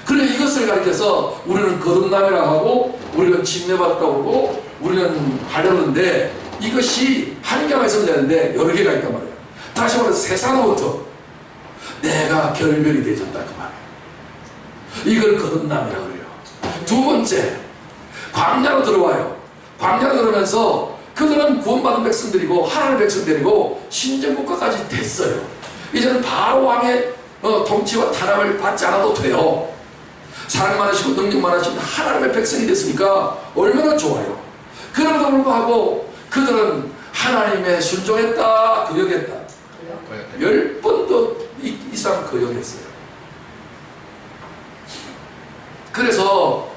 그런데 이것을 가리켜서 우리는 거듭남이라고 하고 우리는 침례받았다고 하고 우리는 하려는데 이것이 한 개만 있으면 되는데 여러 개가 있단 말이에요. 다시 말해서 세상으로부터 내가 결별이 되어졌다 그 말이에요. 이걸 거듭남이라고 그래요. 두 번째 광야로 들어와요. 광야로 들어오면서 그들은 구원받은 백성들이고 하나님의 백성들이고 신정국가까지 됐어요. 이제는 바로 왕의 통치와 탄압을 받지 않아도 돼요. 사랑 많으시고 능력 많으신 하나님의 백성이 됐으니까 얼마나 좋아요. 그럼에도 불구하고 그들은 하나님의 순종했다 거역했다 10번도 이상 거역했어요. 그래서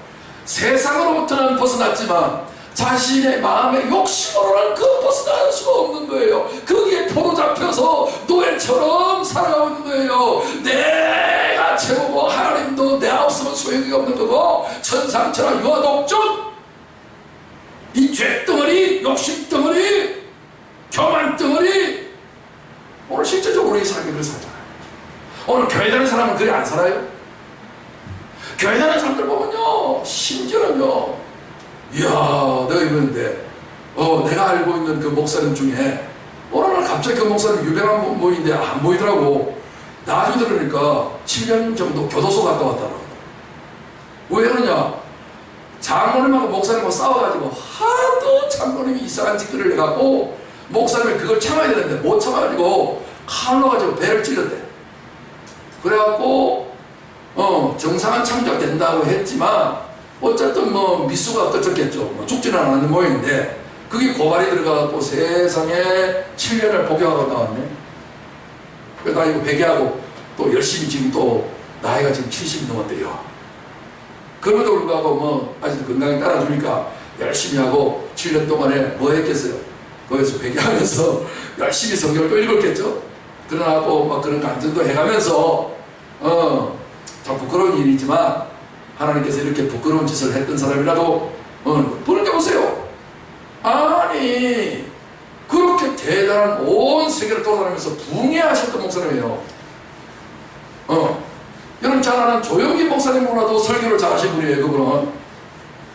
세상으로부터는 벗어났지만 자신의 마음의 욕심으로는 그 벗어날 수가 없는 거예요. 거기에 포로 잡혀서 노예처럼 살아가고 있는 거예요. 내가 최고고 하나님도 내 없으면 소용이 없는 거고 천상천하 유아독존 이 죄덩어리 욕심덩어리 교만덩어리 오늘 실제적으로 이 삶을 살잖아요. 오늘 교회 다니는 사람은 그리 안 살아요? 교회 다니는 사람들 보면요, 심지어는요, 이야, 내가 이러는데, 내가 알고 있는 그 목사님 중에, 어느 날 갑자기 그 목사님 유명한 분인데 안 보이더라고. 나중에 들으니까 7년 정도 교도소 갔다 왔다고. 왜 그러냐? 장로님하고 목사님하고 싸워가지고 하도 장로님이 이상한 짓들을 해갖고 목사님이 그걸 참아야 되는데 못 참아가지고 칼로 가지고 배를 찔렀대. 그래갖고 정상은 참작된다고 했지만 어쨌든 뭐 미수가 어쩌겠죠. 뭐 죽지는 않았는 모양인데 그게 고발이 들어가갖고 세상에 7년을 복역하고 나왔네. 그래서 나 이거 회개하고 또 열심히 지금 또 나이가 지금 70 넘었대요. 그럼에도 불구하고 뭐 아직도 건강이 따라주니까 열심히 하고 7년 동안에 뭐 했겠어요? 거기서 회개하면서 열심히 성경을 또 읽었겠죠? 그러나 또 막 그런 간증도 해가면서 참 부끄러운 일이지만 하나님께서 이렇게 부끄러운 짓을 했던 사람이라도 보는 보세요. 아니 그렇게 대단한 온 세계를 돌아다니면서 붕해하셨던 목사님이에요. 여러분 잘 아는 조영기 목사님보다도 설교를 잘하신 분이에요. 그분은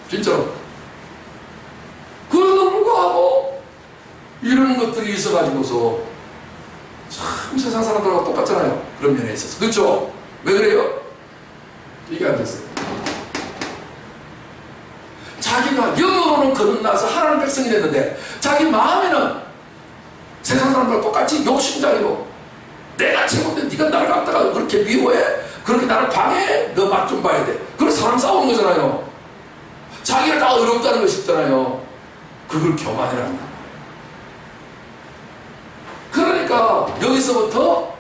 진짜로. 그럼에도 불구하고 이런 것들이 있어가지고서 참 세상 사람들하고 똑같잖아요. 그런 면에 있어서. 그렇죠? 왜 그래요? 이게 안 됐어요. 자기가 영으로는 거듭나서 하나님 백성이 됐는데 자기 마음에는 세상 사람들과 똑같이 욕심자리로 내가 최고인데 네가 나를 갖다가 그렇게 미워해? 그렇게 나를 방해해? 너 맛 좀 봐야 돼. 그런 사람 싸우는 거잖아요. 자기가 다 어렵다는 것이 있잖아요. 그걸 교만이라는 거예요. 그러니까 여기서부터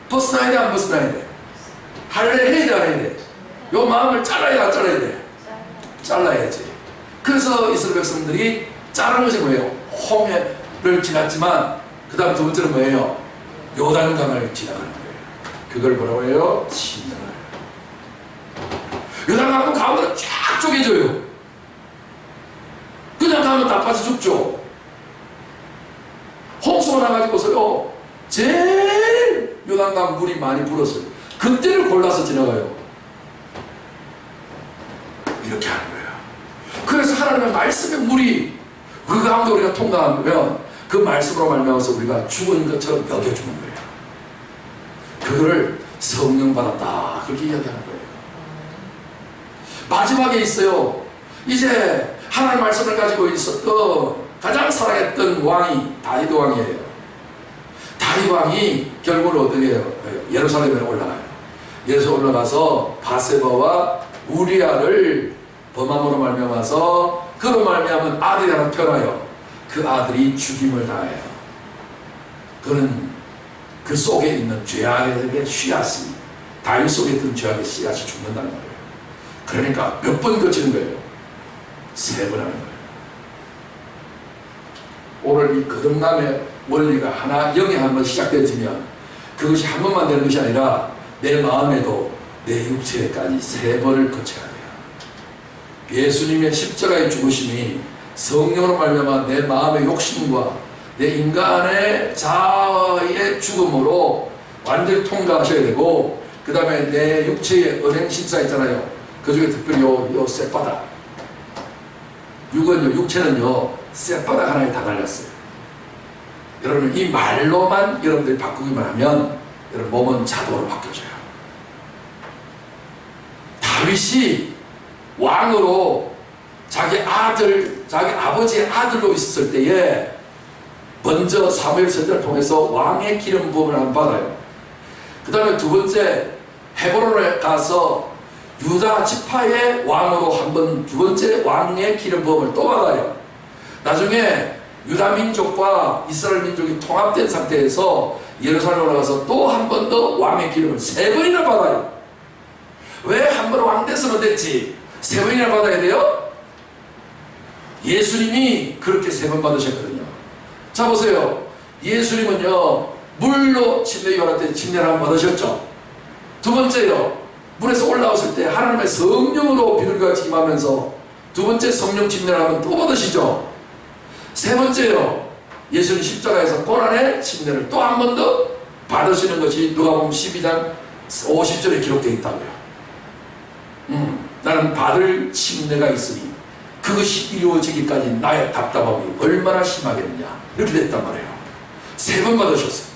벗어나야 돼, 안 벗어나야 돼? 할래 해야 돼, 안 해야 돼? 요 마음을 잘라야 안 잘라야 돼? 잘라야지. 그래서 이스라엘 백성들이 자른 것이 뭐예요? 홍해를 지났지만 그 다음 두 번째는 뭐예요? 요단강을 지나가는 거예요. 그걸 뭐라고 해요? 지나가요. 요단강은 가운데로 쫙 쪼개져요. 그냥 가면 다 빠져 죽죠. 홍수가 나가지고서요 제일 요단강 물이 많이 불었어요. 그때를 골라서 지나가요. 이렇게 하는 거예요. 그래서 하나님의 말씀의 물이 그 가운데 우리가 통과하면 그 말씀으로 말미암아서 우리가 죽은 것처럼 여겨주는 거예요. 그거를 성령 받았다 그렇게 이야기하는 거예요. 마지막에 있어요. 이제 하나님 말씀을 가지고 있었던 가장 사랑했던 왕이 다윗 왕이에요. 다윗 왕이 결국은 어디에요? 예루살렘에 올라가요. 예루살렘에 올라가서 바세바와 우리아를 범함으로 말미암아서 그로 말미암은 아들이 하나 태어나요. 그 아들이 죽임을 당해요. 그는 그 속에 있는 죄악의 씨앗이 다윗 속에 있던 죄악의 씨앗이 죽는다는 거예요. 그러니까 몇 번 거치는 거예요? 3번 하는 거예요. 오늘 이 거듭남의 원리가 하나 영에 한번 시작되어지면 그것이 한 번만 되는 것이 아니라 내 마음에도 내 육체까지 3번을 거쳐야 돼요. 예수님의 십자가의 죽으심이 성령으로 말미암아 내 마음의 욕심과 내 인간의 자아의 죽음으로 완전히 통과하셔야 되고 그 다음에 내 육체의 언행심사 있잖아요. 그 중에 특별히 요 쌔바닥 육체는요 쌔바닥 하나에 다 달렸어요. 여러분 이 말로만 여러분들이 바꾸기만 하면 여러분 몸은 자동으로 바뀌어져요. 다윗이 왕으로 자기 아버지의 아들로 있었을 때에 먼저 사무엘 선지자를 통해서 왕의 기름 부음을 한번 받아요. 그 다음에 두 번째 헤브론에 가서 유다 지파의 왕으로 한번 두 번째 왕의 기름 부음을 또 받아요. 나중에 유다 민족과 이스라엘 민족이 통합된 상태에서 예루살렘에 올라가서 또 한 번 더 왕의 기름을 3번이나 받아요. 왜 한 번 왕 돼서는 됐지 3번이나 받아야 돼요? 예수님이 그렇게 3번 받으셨거든요. 자 보세요. 예수님은요 물로 침례 요한한테 침례를 한번 받으셨죠. 두 번째요 물에서 올라왔을 때 하나님의 성령으로 비둘기같이 임하면서 두 번째 성령 침례를 한번 또 받으시죠. 세 번째요 예수님 십자가에서 고난의 침례를 또 한 번 더 받으시는 것이 누가복음 12장 50절에 기록되어 있다고요. 나는 받을 침례가 있으니 그것이 이루어지기까지 나의 답답함이 얼마나 심하겠냐, 이렇게 됐단 말이에요. 3번 받으셨어요.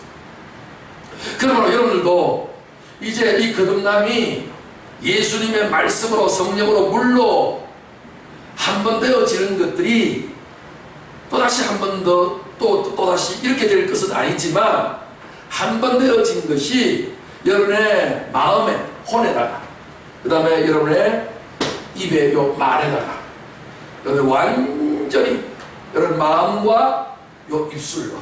그러므로 여러분들도 이제 이 거듭남이 예수님의 말씀으로, 성령으로, 물로 한 번 되어지는 것들이 또다시 한 번 더 또다시 이렇게 될 것은 아니지만, 한 번 되어진 것이 여러분의 마음에, 혼에다가, 그 다음에 여러분의 입에, 요 말에다가, 여러분 완전히 여러분 마음과 요 입술로,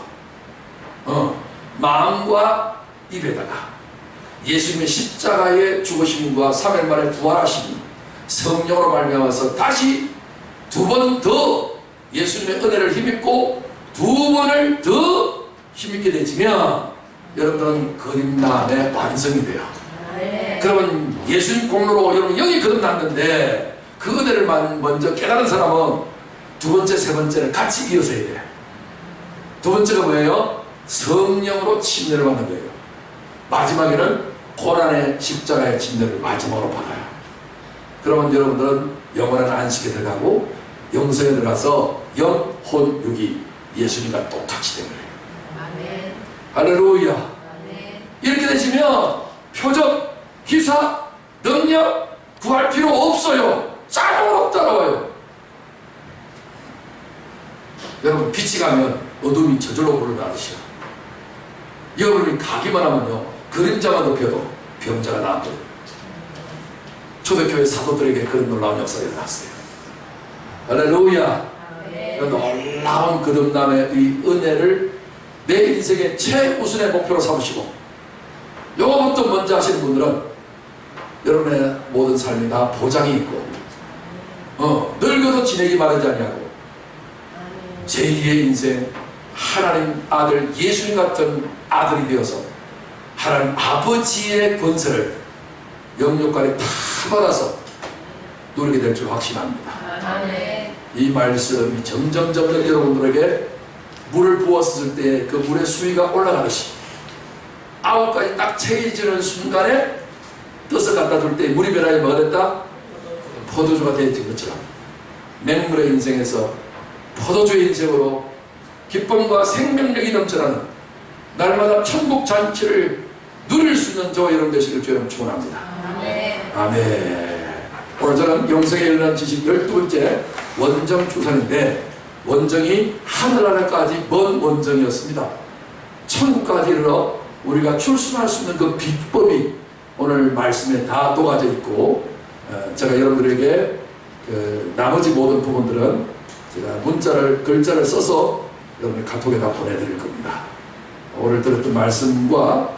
마음과 입에다가 예수님의 십자가의 죽으심과 3일 만에 부활하심이 성령으로 말미암아서 다시 2번 더 예수님의 은혜를 힘입고 2번을 더 힘있게 되지면 여러분들은 거듭남의 완성이 돼요. 그러면 예수님 공로로 여러분 영이 거듭났는데 그 은혜를 먼저 깨달은 사람은 2번째, 3번째를 같이 이어서 해야 돼요. 2번째가 뭐예요? 성령으로 침례를 받는 거예요. 마지막에는 고난의 십자가의 침례를 마지막으로 받아요. 그러면 여러분들은 영원한 안식에 들어가고 영생에 들어가서 영, 혼, 육이 예수님과 똑같이 되는 거예요. 할렐루야. 이렇게 되시면 표적, 기사, 능력 구할 필요 없어요. 자동으로 따라와요. 여러분, 빛이 가면 어둠이 저절로 물러나듯이요. 여러분이 가기만 하면요, 그림자만 높여도 병자가 나왔거든요. 초대교회 사도들에게 그런 놀라운 역사가 일어났어요. 할렐루야. 놀라운 거듭남의 이 은혜를 내 인생의 최우선의 목표로 삼으시고, 요것부터 먼저 하시는 분들은 여러분의 모든 삶이 다 보장이 있고, 늙어도 지내기 마르지 아니하고 제2의 인생, 하나님 아들 예수님 같은 아들이 되어서 하나님 아버지의 권세를 영육간에 다 받아서 누리게 될 줄 확신합니다. 이 말씀이 점점 여러분들에게 물을 부었을 때 그 물의 수위가 올라가듯이 9가지 딱 채해지는 순간에 뜻을 갖다 줄 때 물이 변하여 뭐가 됐다? 포도주가 되어진 것처럼 맹물의 인생에서 포도주의 인생으로 기쁨과 생명력이 넘쳐나는 날마다 천국 잔치를 누릴 수 있는 저와 여러분 되시길 주님 축원합니다. 아멘. 오늘 저는 영생에 이르는 지식 12번째 원정 추산인데, 원정이 하늘나라까지 먼 원정이었습니다. 천국까지 이르러 우리가 출순할 수 있는 그 비법이 오늘 말씀에 다 녹아져 있고, 제가 여러분들에게 나머지 모든 부분들은 제가 글자를 써서 여러분의 카톡에다 보내드릴 겁니다. 오늘 들었던 말씀과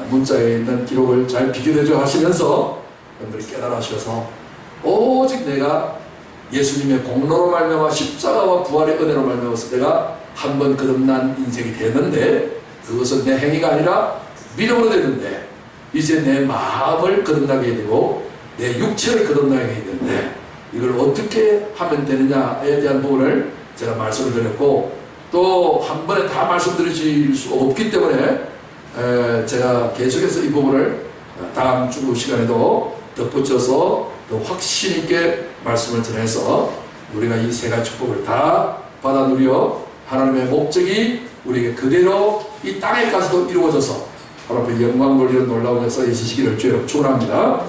문자에 있는 기록을 잘 비교대조 하시면서 여러분들이 깨달으셔서 오직 내가 예수님의 공로로 말미암아 십자가와 부활의 은혜로 말미암아서 내가 한 번 거듭난 인생이 됐는데, 그것은 내 행위가 아니라 믿음으로 됐는데, 이제 내 마음을 거듭나게 해야 되고 내 육체를 거듭나게 해야 되는데, 이걸 어떻게 하면 되느냐에 대한 부분을 제가 말씀을 드렸고, 또 한 번에 다 말씀드릴 수 없기 때문에 제가 계속해서 이 부분을 다음 주 시간에도 덧붙여서 더 확신 있게 말씀을 전해서 우리가 이 3가지 축복을 다 받아 누려 하나님의 목적이 우리에게 그대로 이 땅에까지도 이루어져서 하나님의 영광 돌리는 놀라운 역사에 있으시기를 주여 축원합니다.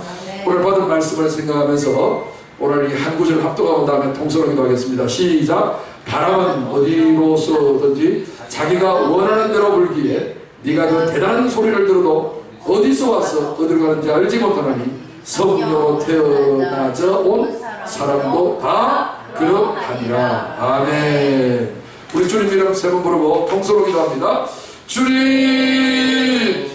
오늘 받은 말씀을 생각하면서 오늘 이 한 구절 합독하고 다음에 통솔하기도 하겠습니다. 시작. 바람은 어디로서든지 자기가 원하는 대로 불기에 네가 그 대단한 소리를 들어도 어디서 와서 어디로 가는지 알지 못하나니 성령으로 태어나져 온 사람도 다 그러하니라. 아멘. 우리 주님 이름 3번 부르고 통솔하기도 합니다. 주님